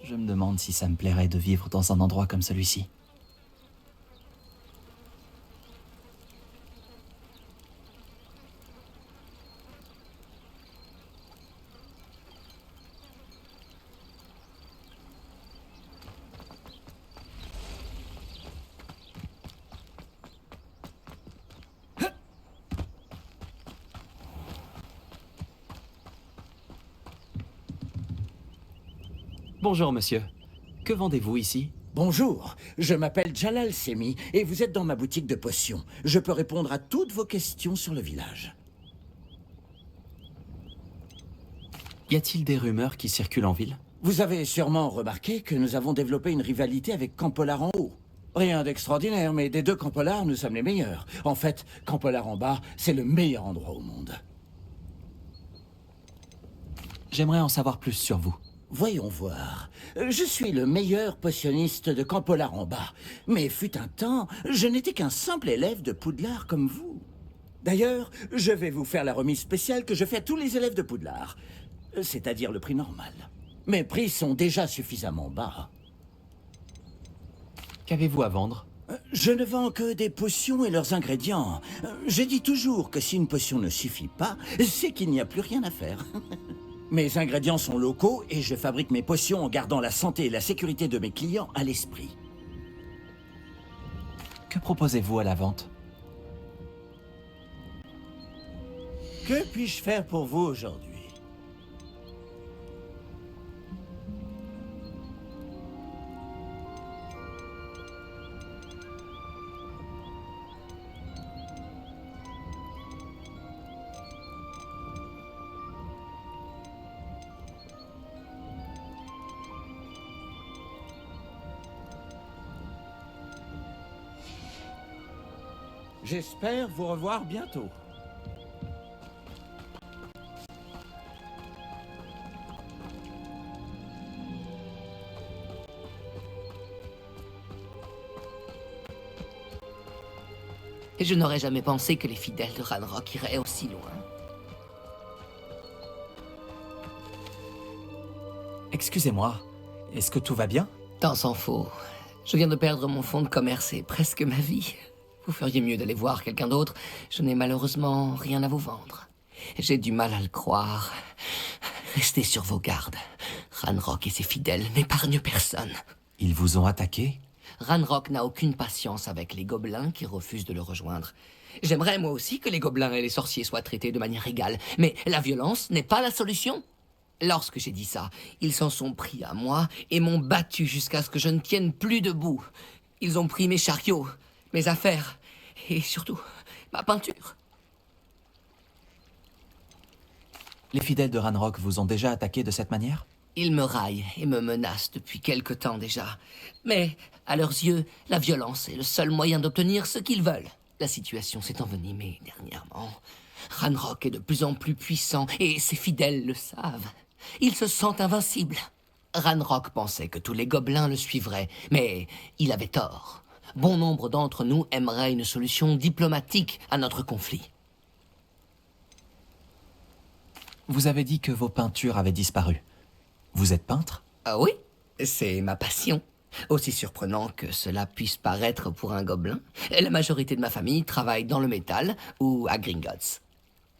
Je me demande si ça me plairait de vivre dans un endroit comme celui-ci. Bonjour, monsieur. Que vendez-vous ici? Bonjour, je m'appelle Jalal Semi et vous êtes dans ma boutique de potions. Je peux répondre à toutes vos questions sur le village. Y a-t-il des rumeurs qui circulent en ville? Vous avez sûrement remarqué que nous avons développé une rivalité avec Campolar en haut. Rien d'extraordinaire, mais des deux Campolar, nous sommes les meilleurs. En fait, Campolar en bas, c'est le meilleur endroit au monde. J'aimerais en savoir plus sur vous. Voyons voir. Je suis le meilleur potionniste de Campolar en bas. Mais fut un temps, je n'étais qu'un simple élève de Poudlard comme vous. D'ailleurs, je vais vous faire la remise spéciale que je fais à tous les élèves de Poudlard. C'est-à-dire le prix normal. Mes prix sont déjà suffisamment bas. Qu'avez-vous à vendre? Je ne vends que des potions et leurs ingrédients. Je dis toujours que si une potion ne suffit pas, c'est qu'il n'y a plus rien à faire. Mes ingrédients sont locaux et je fabrique mes potions en gardant la santé et la sécurité de mes clients à l'esprit. Que proposez-vous à la vente? Que puis-je faire pour vous aujourd'hui? J'espère vous revoir bientôt. Et je n'aurais jamais pensé que les fidèles de Ranrock iraient aussi loin. Excusez-moi, est-ce que tout va bien? Tant s'en faut. Je viens de perdre mon fonds de commerce et presque ma vie. Vous feriez mieux d'aller voir quelqu'un d'autre. Je n'ai malheureusement rien à vous vendre. J'ai du mal à le croire. Restez sur vos gardes. Ranrock et ses fidèles n'épargnent personne. Ils vous ont attaqué? Ranrock n'a aucune patience avec les gobelins qui refusent de le rejoindre. J'aimerais moi aussi que les gobelins et les sorciers soient traités de manière égale, mais la violence n'est pas la solution. Lorsque j'ai dit ça, ils s'en sont pris à moi et m'ont battu jusqu'à ce que je ne tienne plus debout. Ils ont pris mes chariots, mes affaires et surtout ma peinture. Les fidèles de Ranrock vous ont déjà attaqué de cette manière? Ils me raillent et me menacent depuis quelque temps déjà. Mais, à leurs yeux, la violence est le seul moyen d'obtenir ce qu'ils veulent. La situation s'est envenimée dernièrement. Ranrock est de plus en plus puissant et ses fidèles le savent. Ils se sentent invincibles. Ranrock pensait que tous les gobelins le suivraient, mais il avait tort. Bon nombre d'entre nous aimeraient une solution diplomatique à notre conflit. Vous avez dit que vos peintures avaient disparu. Vous êtes peintre? Ah oui, c'est ma passion. Aussi surprenant que cela puisse paraître pour un gobelin, la majorité de ma famille travaille dans le métal ou à Gringotts.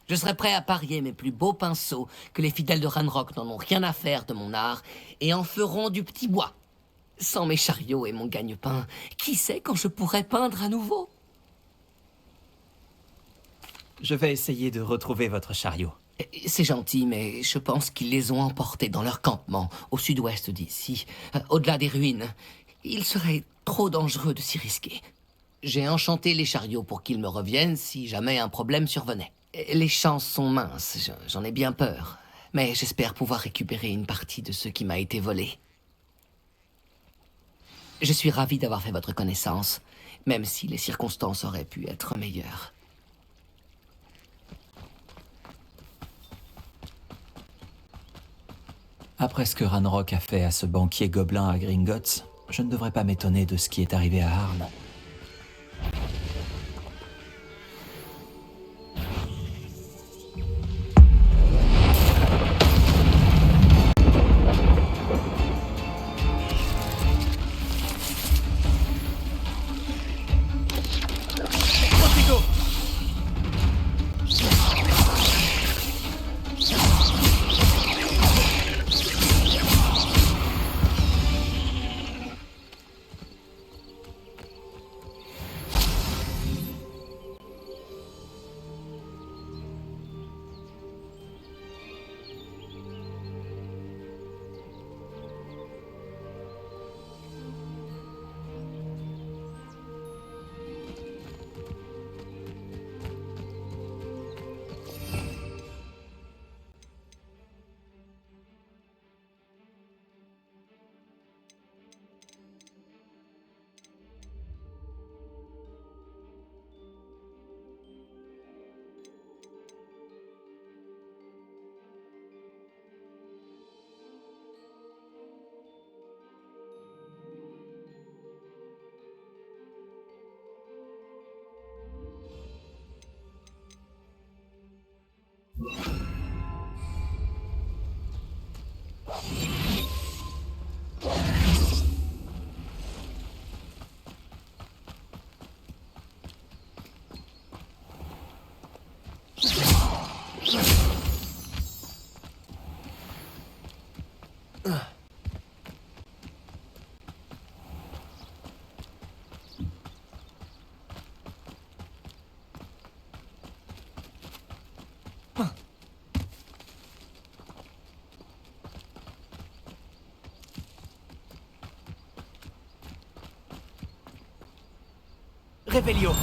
Je serais prêt à parier mes plus beaux pinceaux que les fidèles de Ranrock n'en ont rien à faire de mon art et en feront du petit bois. Sans mes chariots et mon gagne-pain, qui sait quand je pourrais peindre à nouveau? Je vais essayer de retrouver votre chariot. C'est gentil, mais je pense qu'ils les ont emportés dans leur campement, au sud-ouest d'ici, au-delà des ruines. Il serait trop dangereux de s'y risquer. J'ai enchanté les chariots pour qu'ils me reviennent si jamais un problème survenait. Les chances sont minces, j'en ai bien peur. Mais j'espère pouvoir récupérer une partie de ce qui m'a été volé. Je suis ravi d'avoir fait votre connaissance, même si les circonstances auraient pu être meilleures. Après ce que Ranrock a fait à ce banquier gobelin à Gringotts, je ne devrais pas m'étonner de ce qui est arrivé à Harn. Revelio.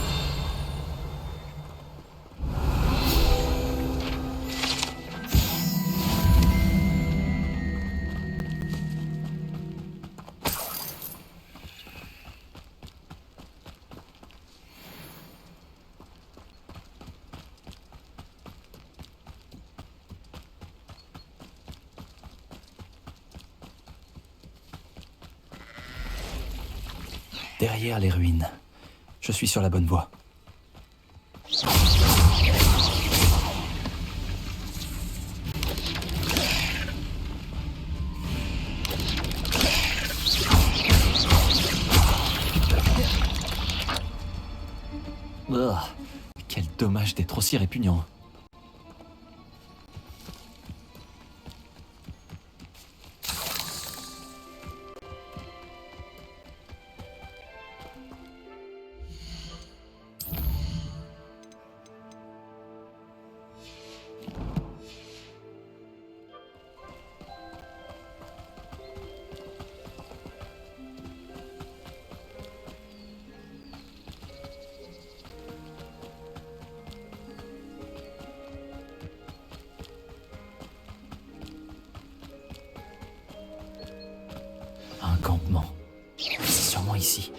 Derrière les ruines. Je suis sur la bonne voie. Oh, quel dommage d'être aussi répugnant. Un campement. C'est sûrement ici.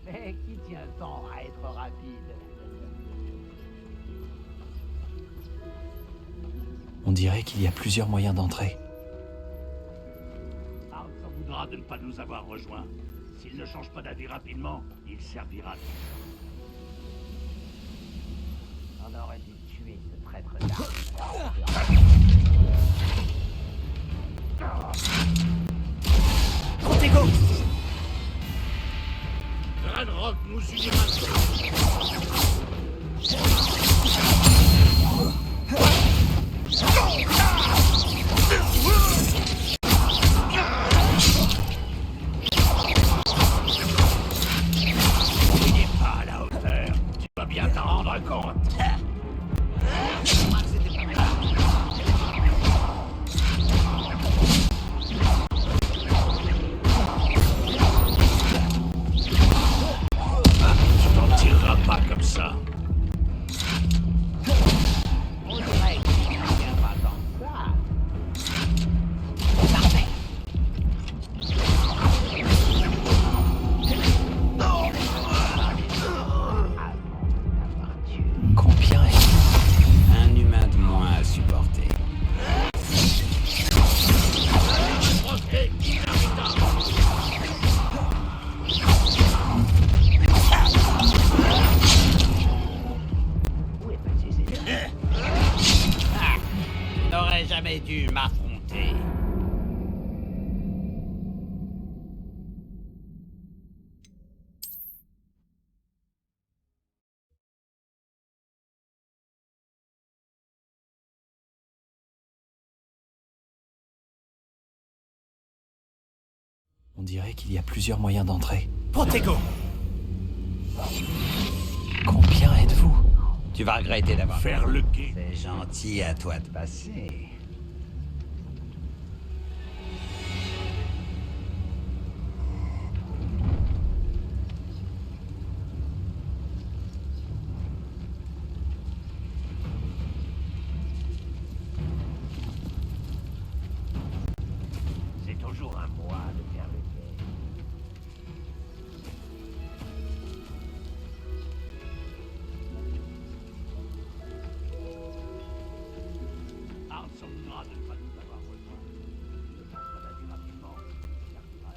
Mais qui tient tant à être rapide? On dirait qu'il y a plusieurs moyens d'entrer. Arne s'en voudra de ne pas nous avoir rejoints. S'il ne change pas d'avis rapidement, il servira. On aurait dû tuer ce traître d'Arne. Protego! Ranrock nous unira. Il n'est pas à la hauteur. Tu dois bien t'en rendre compte. Tu t'en tireras pas comme ça. On dirait qu'il n'y a pas tant que ça. Parfait. Combien est-il? Un humain de moins à supporter. Où est passé cet homme? Ah, tu n'aurais jamais dû m'affronter. On dirait qu'il y a plusieurs moyens d'entrer. Protego! Combien êtes-vous? Tu vas regretter d'avoir Faire le guet. C'est gentil à toi de passer. C'est toujours à moi de faire le guet. Arne s'en voudra de ne pas nous avoir rejoints. Ne change pas d'avis rapidement. Il servira.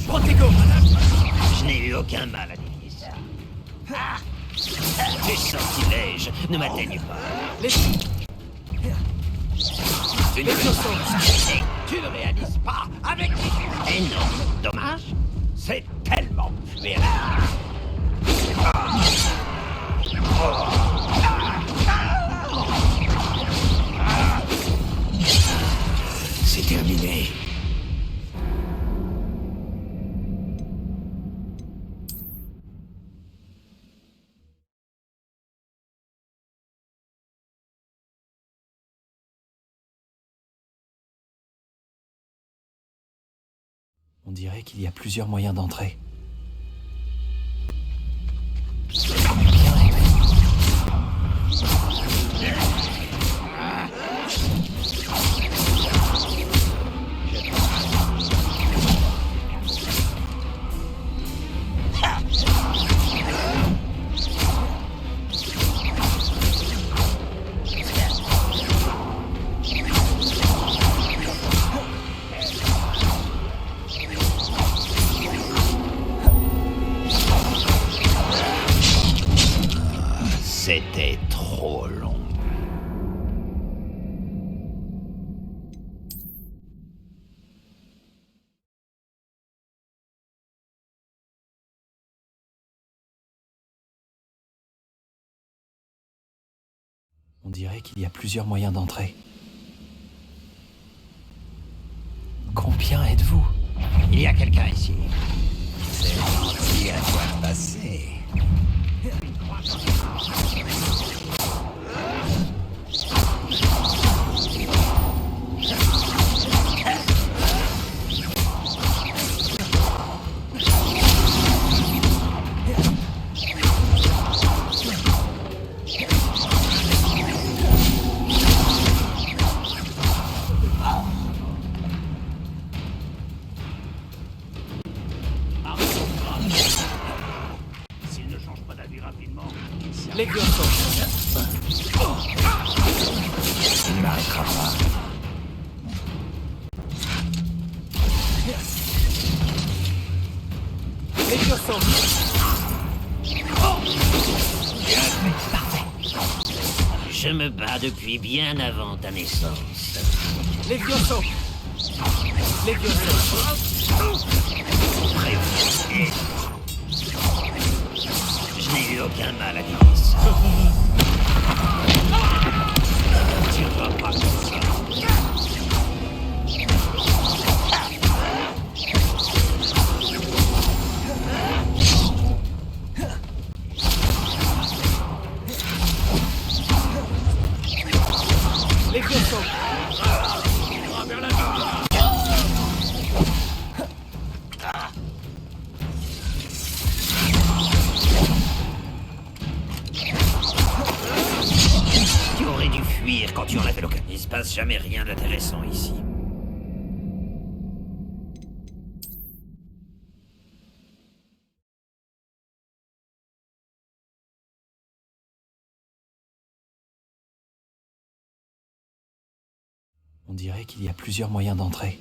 Protego! Je n'ai eu aucun mal à délier ça. Ah! Du sortilège pièges ne m'atteignent pas. Les Une tu ne réalises pas avec les... Et non, dommage, c'est tellement puéril. C'est terminé. On dirait qu'il y a plusieurs moyens d'entrer. C'était trop long. On dirait qu'il y a plusieurs moyens d'entrer. Combien êtes-vous? Il y a quelqu'un ici. C'est gentil à voir passer. S'il ne change pas d'avis rapidement, Les Gyosos. Il ne m'arrêtera pas. Les Gyosos. Bien fait, parfait. Je me bats depuis bien avant ta naissance. Les Gyosos. Les Gyosos. Prévenu. Je n'ai eu aucun mal à dire ça. Tu vas pas comme ça. Les Gyosos. Tu aurais dû fuir quand tu en avais l'occasion. Il se passe jamais rien d'intéressant ici. On dirait qu'il y a plusieurs moyens d'entrer.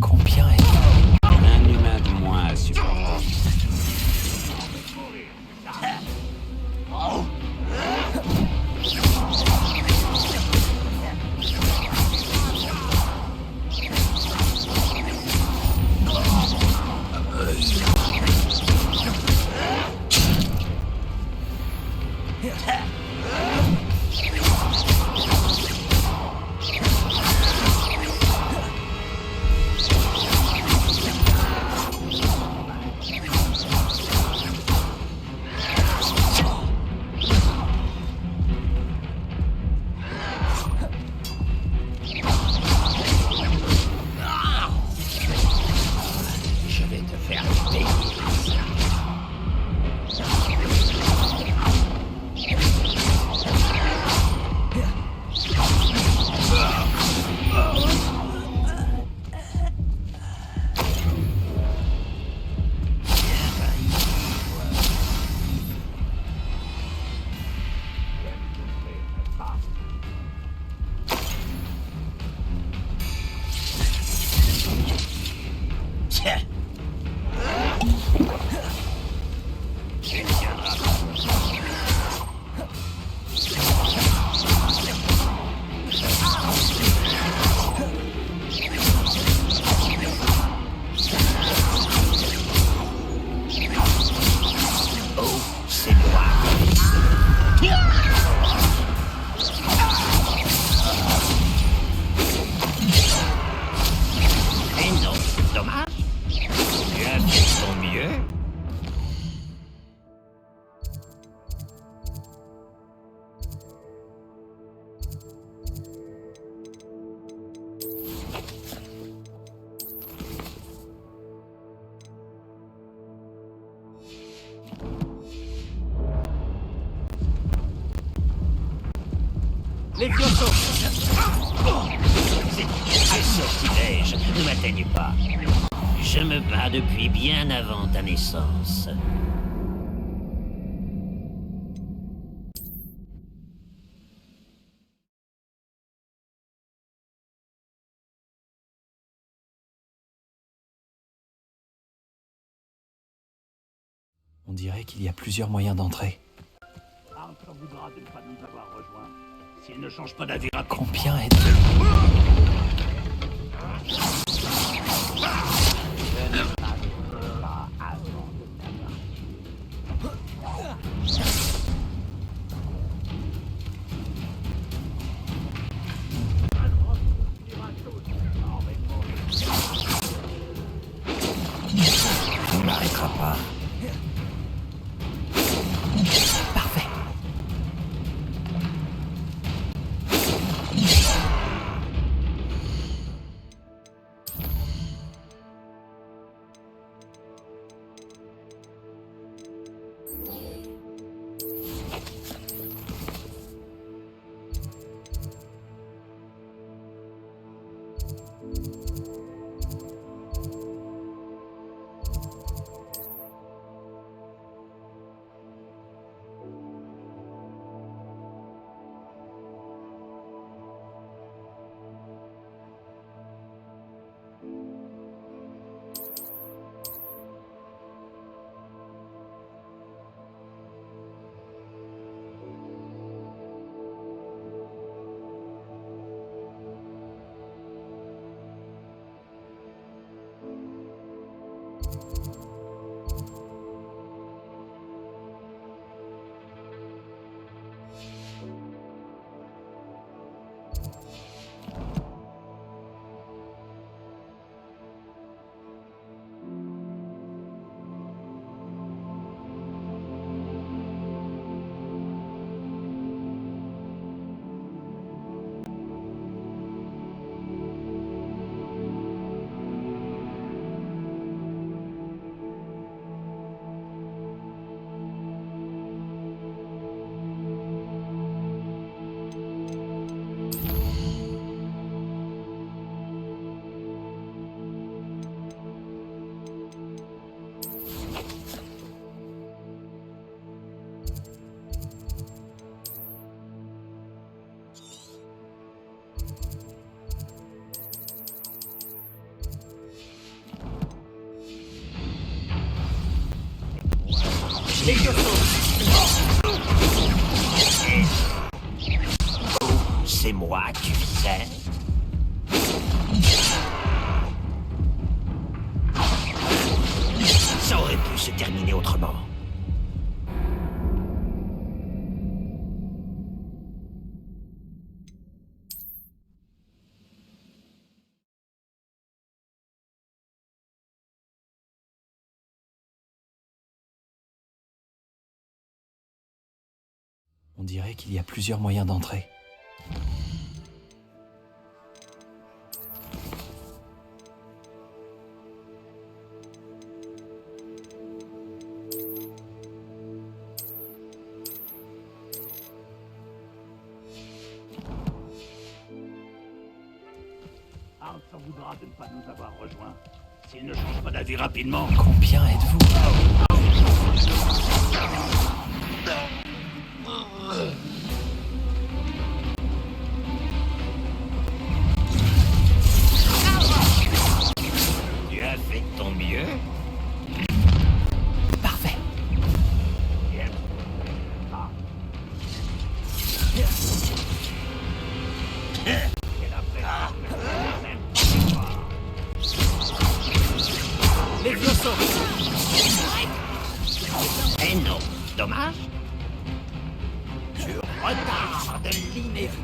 Combien êtes-vous? Un humain de moins à supporter. Je vais te faire payer. Tiens. Tu ne tiendras Les piossons. Ces sortilèges ne m'atteignent pas. Je me bats depuis bien avant ta naissance. On dirait qu'il y a plusieurs moyens d'entrer. Arthur voudra de ne pas nous avoir rejoints. S'il ne change pas d'avis rapidement. Combien êtes-vous? On ne m'arrêtera pas. Parfait. Les piossons. C'est moi que tu visais. Ça aurait pu se terminer autrement. On dirait qu'il y a plusieurs moyens d'entrer. Arthur voudra de ne pas nous avoir rejoints. S'il ne change pas d'avis rapidement. Combien êtes-vous? Tu as fait de ton mieux. Parfait. Les piossons. Eh non, dommage. Tu retardes l'inévitable.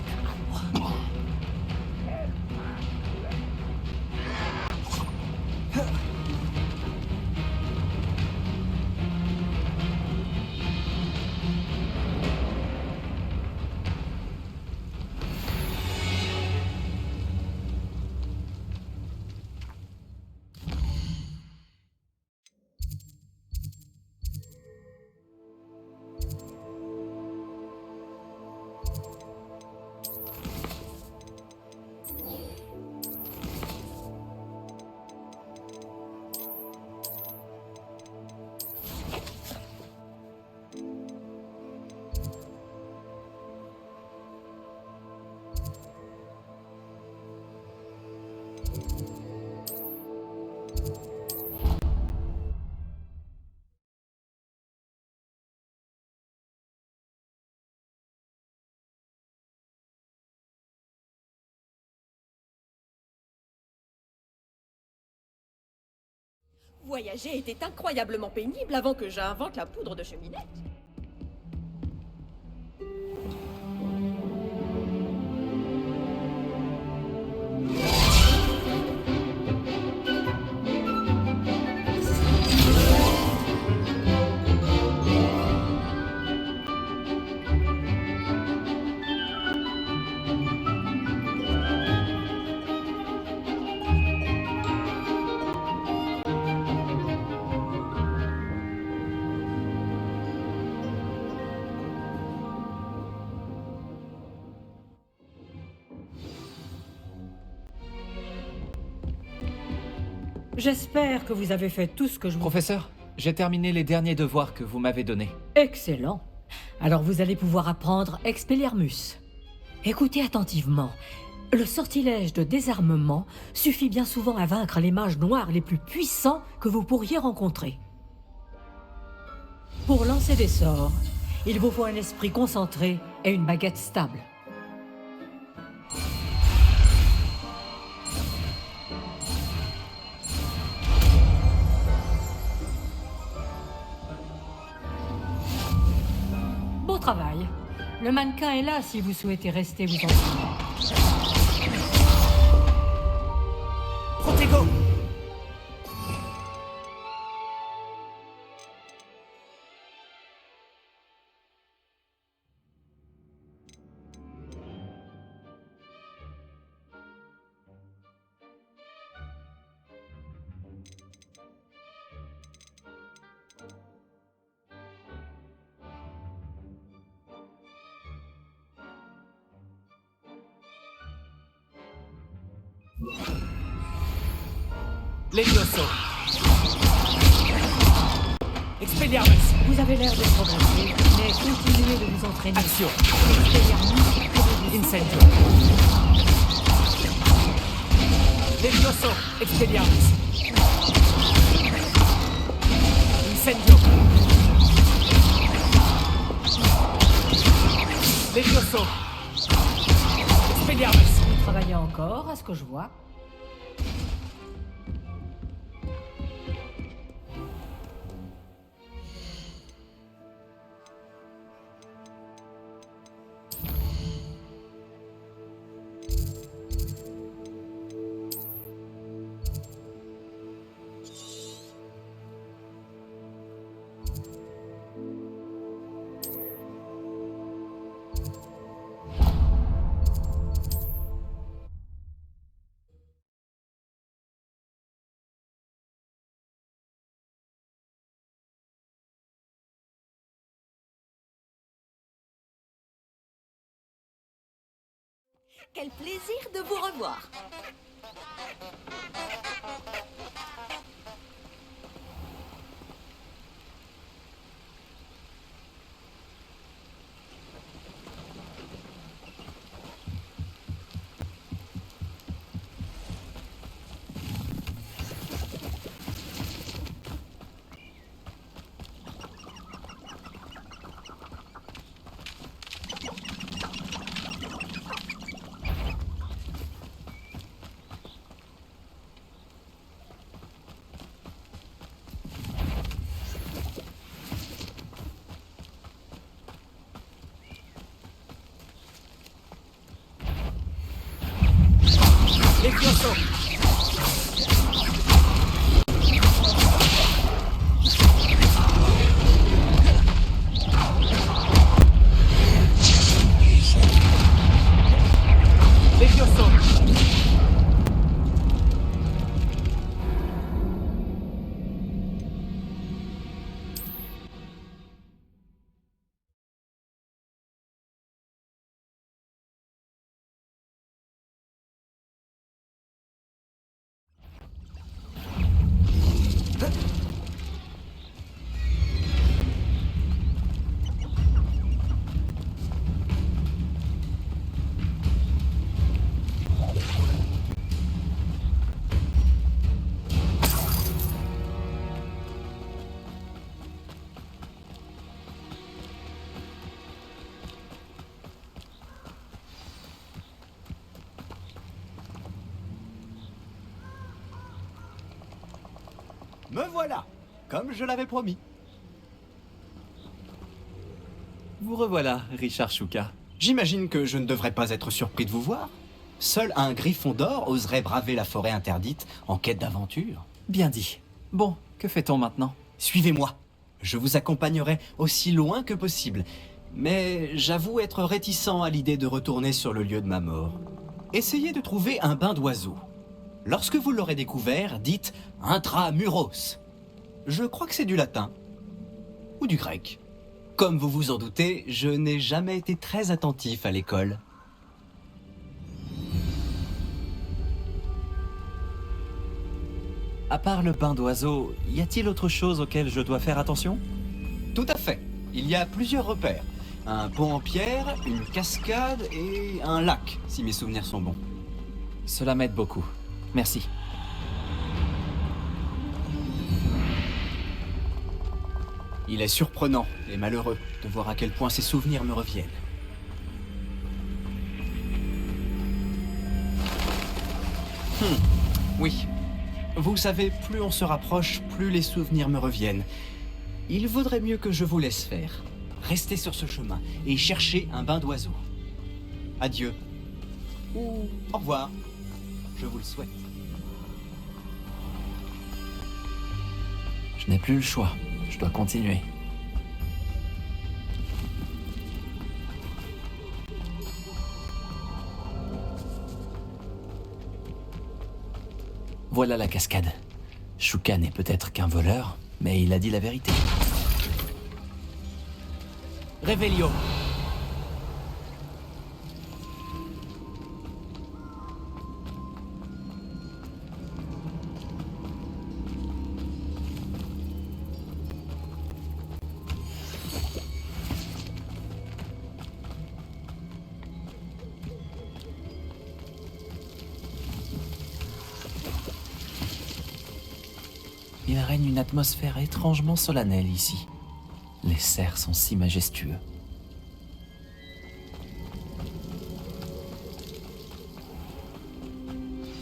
Voyager était incroyablement pénible avant que j'invente la poudre de cheminette. J'espère que vous avez fait tout ce que je vous... Professeur, j'ai terminé les derniers devoirs que vous m'avez donnés. Excellent. Alors vous allez pouvoir apprendre Expelliarmus. Écoutez attentivement. Le sortilège de désarmement suffit bien souvent à vaincre les mages noirs les plus puissants que vous pourriez rencontrer. Pour lancer des sorts, il vous faut un esprit concentré et une baguette stable. Bon travail. Le mannequin est là si vous souhaitez rester vous entraîner. Protego! Levioso. Expelliarmus. Vous avez l'air de progresser, mais continuez de vous entraîner. Action. Expelliarmus. Incendio. Levioso. Expelliarmus. Incendio. Levioso. Expelliarmus. Vous travaillez encore, à ce que je vois. Quel plaisir de vous revoir. Levioso. Me voilà, comme je l'avais promis. Vous revoilà, Richard Shuka. J'imagine que je ne devrais pas être surpris de vous voir. Seul un griffon d'or oserait braver la forêt interdite en quête d'aventure. Bien dit. Bon, que fait-on maintenant? Suivez-moi. Je vous accompagnerai aussi loin que possible. Mais j'avoue être réticent à l'idée de retourner sur le lieu de ma mort. Essayez de trouver un bain d'oiseau. Lorsque vous l'aurez découvert, dites « intramuros ». Je crois que c'est du latin. Ou du grec. Comme vous vous en doutez, je n'ai jamais été très attentif à l'école. À part le bain d'oiseau, y a-t-il autre chose auquel je dois faire attention? Tout à fait. Il y a plusieurs repères. Un pont en pierre, une cascade et un lac, si mes souvenirs sont bons. Cela m'aide beaucoup. Merci. Il est surprenant et malheureux de voir à quel point ces souvenirs me reviennent. Oui. Vous savez, plus on se rapproche, plus les souvenirs me reviennent. Il vaudrait mieux que je vous laisse faire. Restez sur ce chemin et cherchez un bain d'oiseau. Adieu. Ou au revoir. Je vous le souhaite. Je n'ai plus le choix. Je dois continuer. Voilà la cascade. Shuka n'est peut-être qu'un voleur, mais il a dit la vérité. Revelio. Il règne une atmosphère étrangement solennelle ici. Les cerfs sont si majestueux.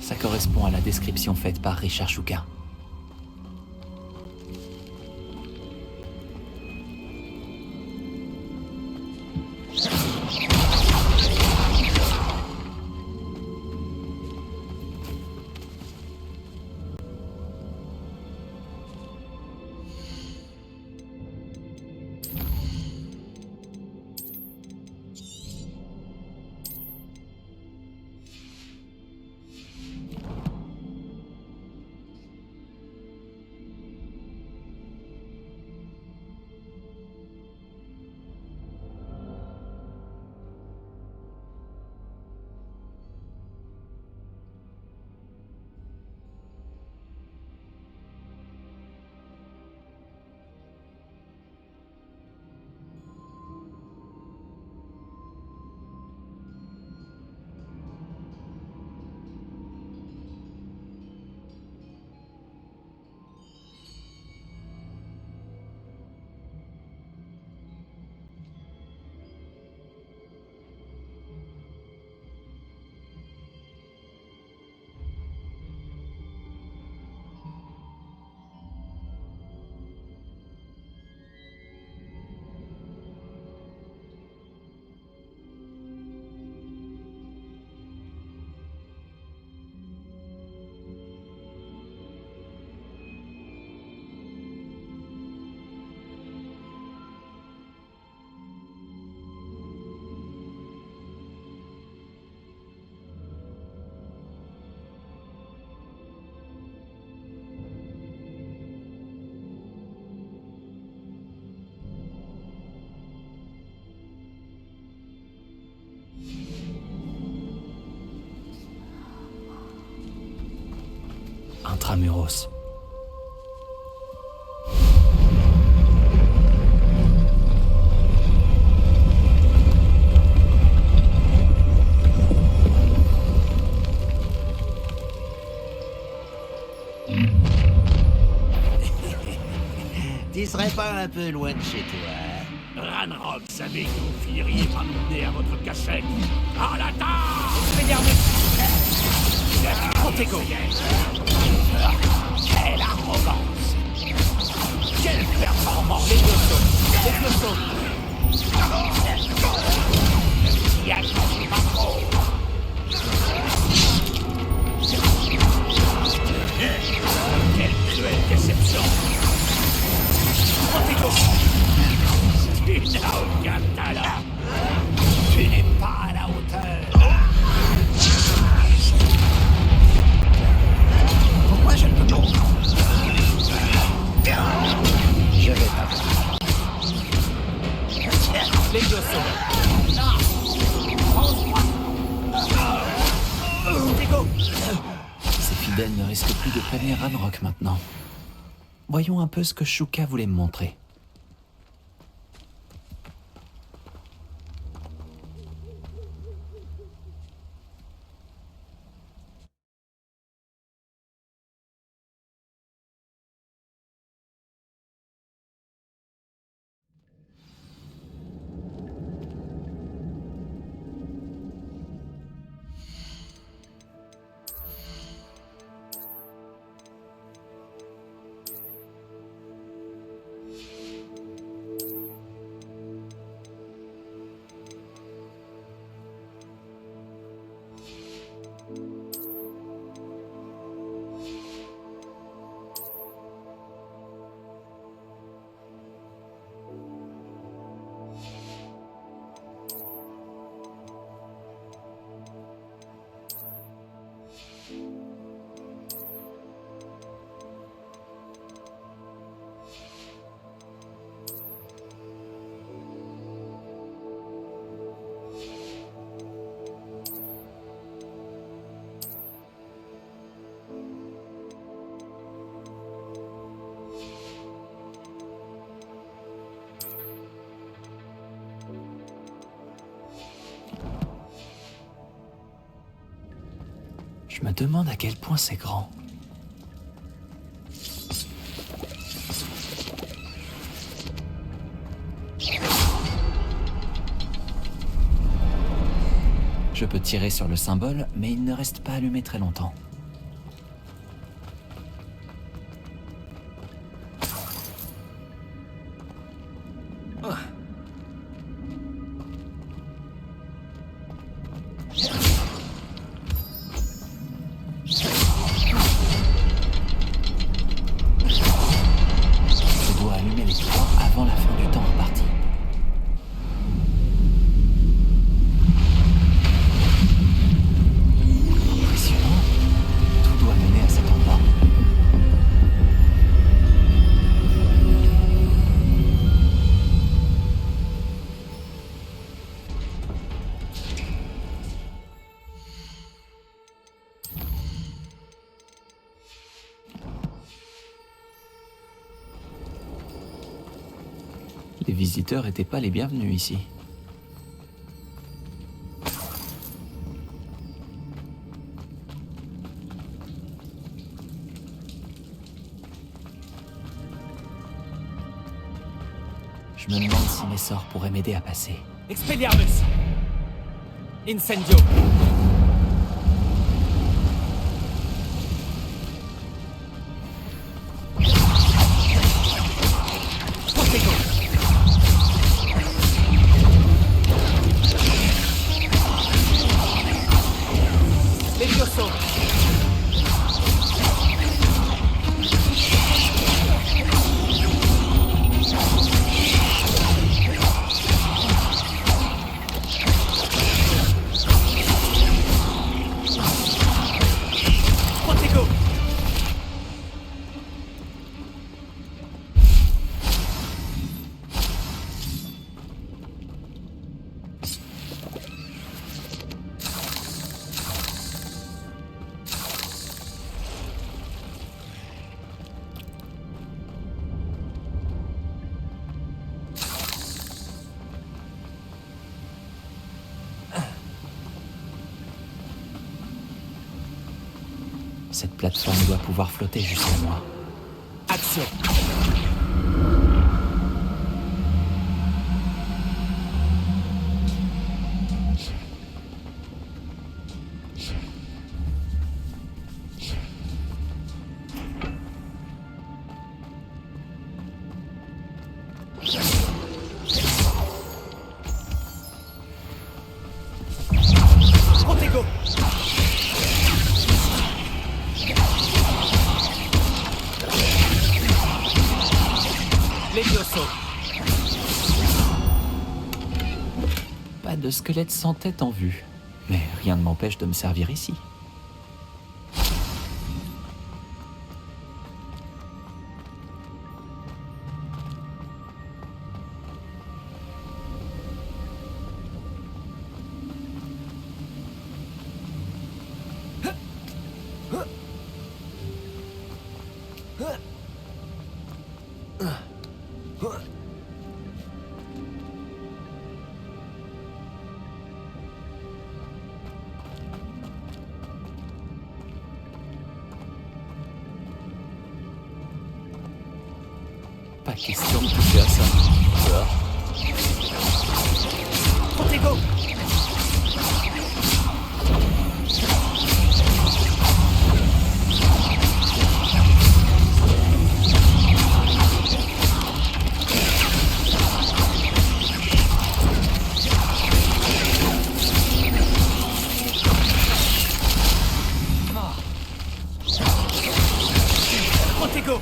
Ça correspond à la description faite par Richard Shuka. Intramuros. Tu serais pas un peu loin de chez toi? Ranrock savait que vous finiriez par nous mener à votre cachette. À l'attaque! Quelle arrogance! Quelle performance! Les Explosons! Il y a pas trop! Quelle cruelle déception! Protego! Tu n'as aucun talent! Tu n'es pas à la hauteur! Pourquoi je ne peux pas? Je vais t'avoir. Ces fidèles ne risquent plus de planer Ranrock maintenant. Voyons un peu ce que Shuka voulait me montrer. Je me demande à quel point c'est grand. Je peux tirer sur le symbole, mais il ne reste pas allumé très longtemps. Les visiteurs n'étaient pas les bienvenus ici. Je me demande si mes sorts pourraient m'aider à passer. Expelliarmus! Incendio! Cette plateforme doit pouvoir flotter jusqu'à moi. Action! pas de squelette sans tête en vue. Mais rien ne m'empêche de me servir ici. Pas question de toucher à ça. Dehors. Protego! Protego!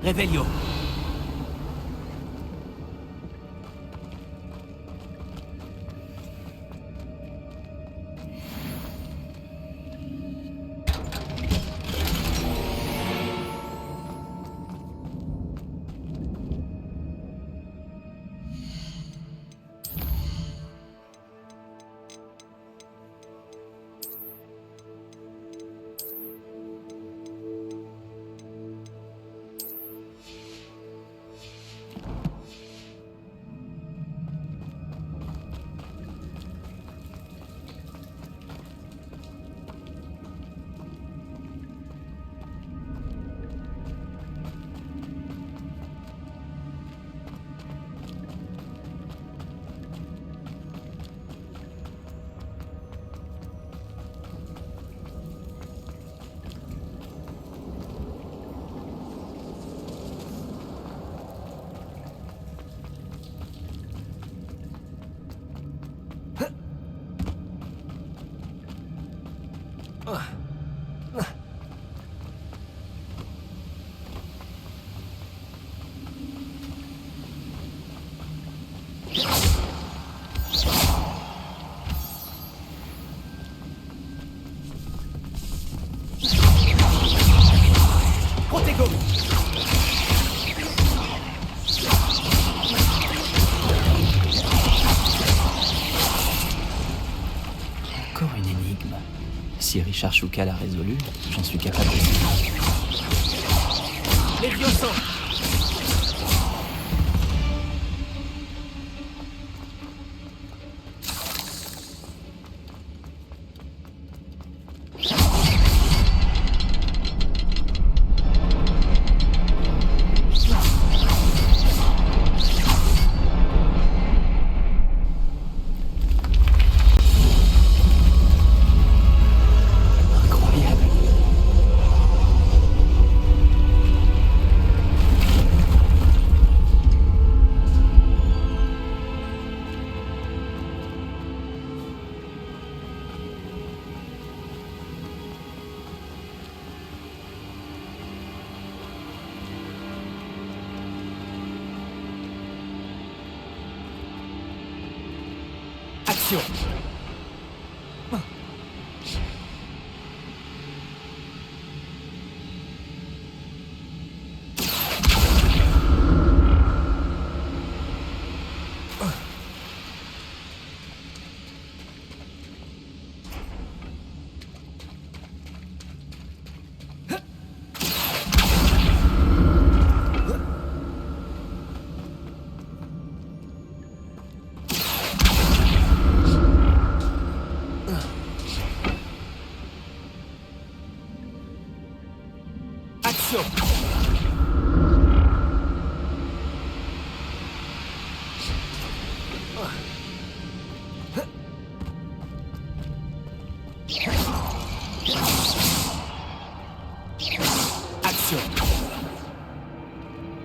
Revelio. Protego. Encore une énigme. Si Richard Shuka l'a résolue, j'en suis capable aussi. Levioso. Action.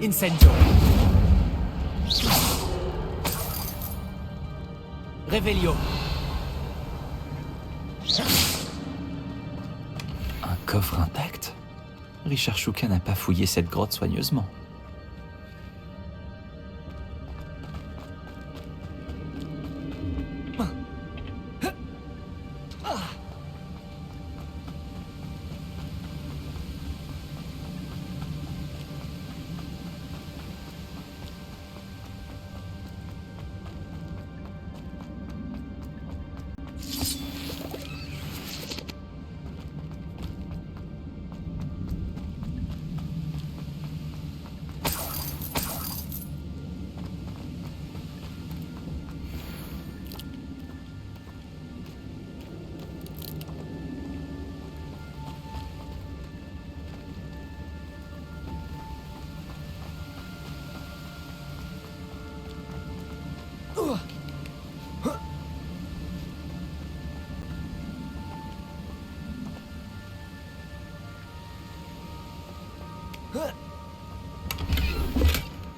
Incendio. Revelio. Un coffre intact? Richard Shuka n'a pas fouillé cette grotte soigneusement.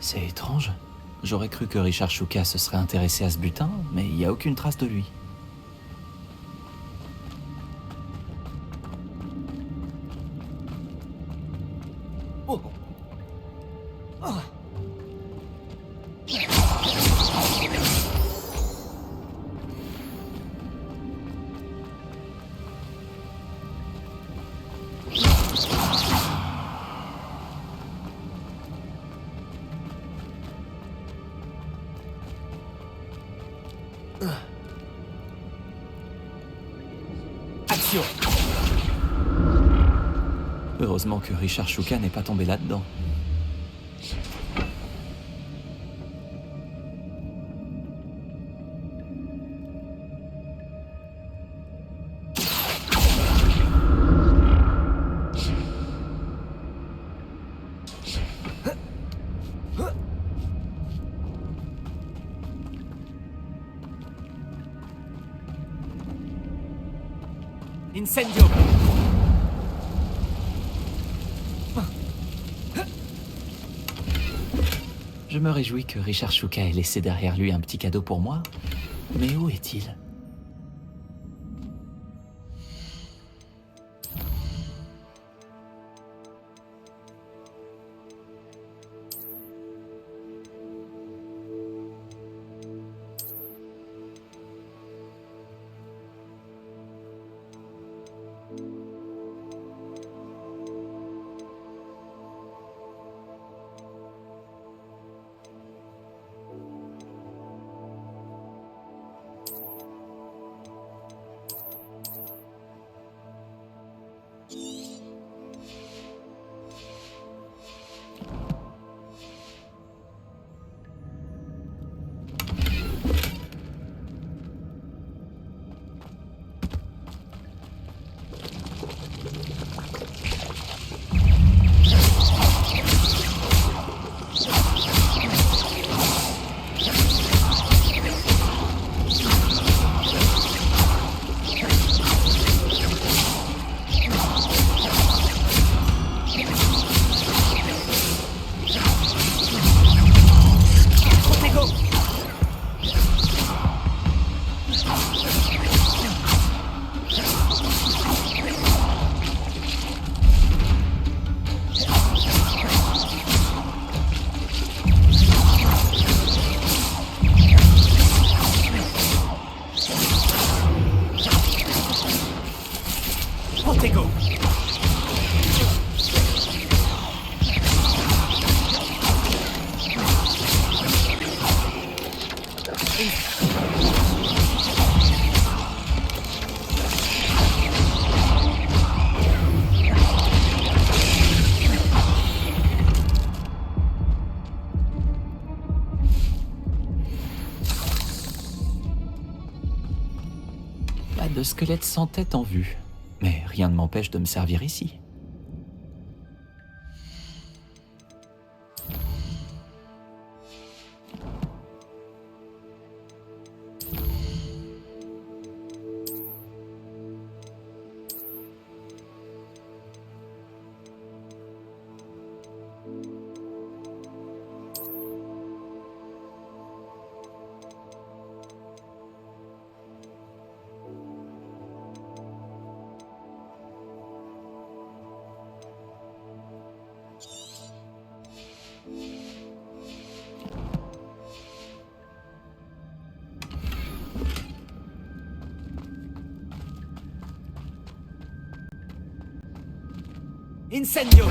C'est étrange. J'aurais cru que Richard Shuka se serait intéressé à ce butin, mais il n'y a aucune trace de lui. Action. Heureusement que Richard Shuka n'est pas tombé là-dedans. Incendio. Je me réjouis que Richard Shuka ait laissé derrière lui un petit cadeau pour moi. Mais où est-il ? Protego. Pas de squelette sans tête en vue. Mais rien ne m'empêche de me servir ici. Incendio!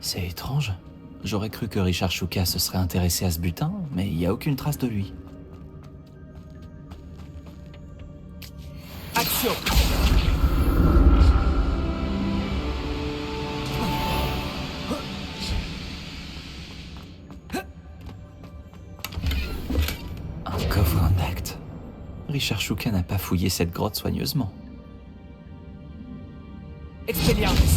C'est étrange. J'aurais cru que Richard Shuka se serait intéressé à ce butin, mais il n'y a aucune trace de lui. Action! Un coffre intact. Richard Shuka n'a pas fouillé cette grotte soigneusement. Expelliarmus!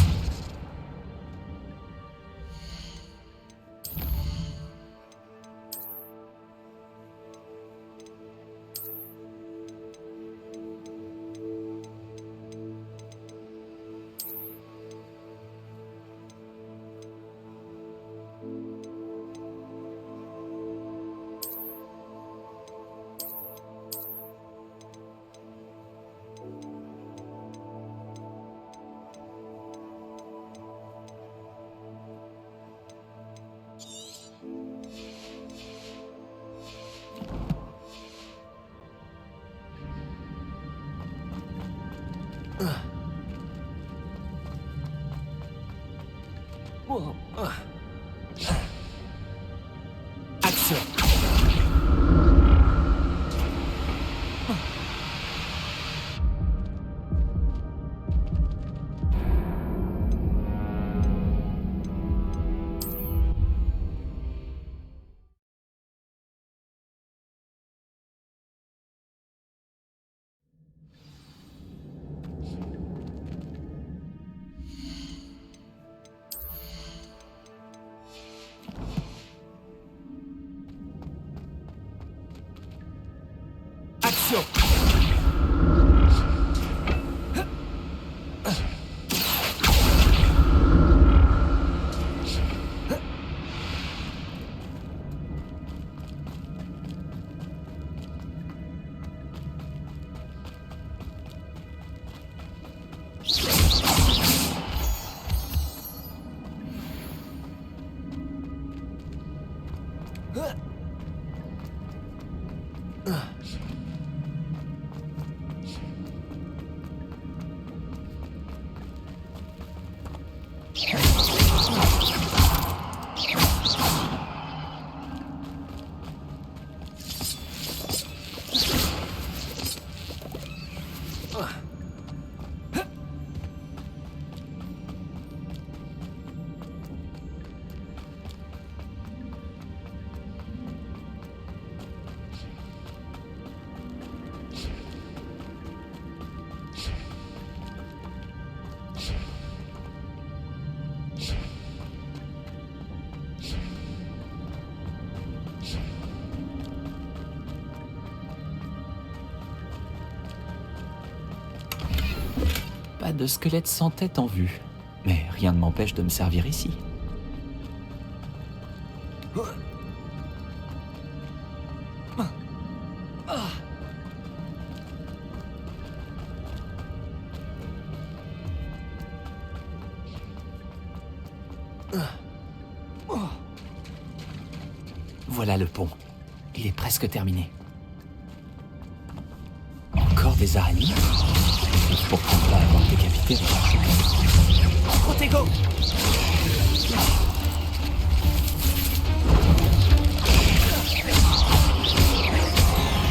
Action! Action! Pas de squelette sans tête en vue. Mais rien ne m'empêche de me servir ici. Voilà le pont. Il est presque terminé. Encore des araignées? Pour prendre là avoir décapité. Protego!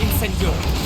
Incendio!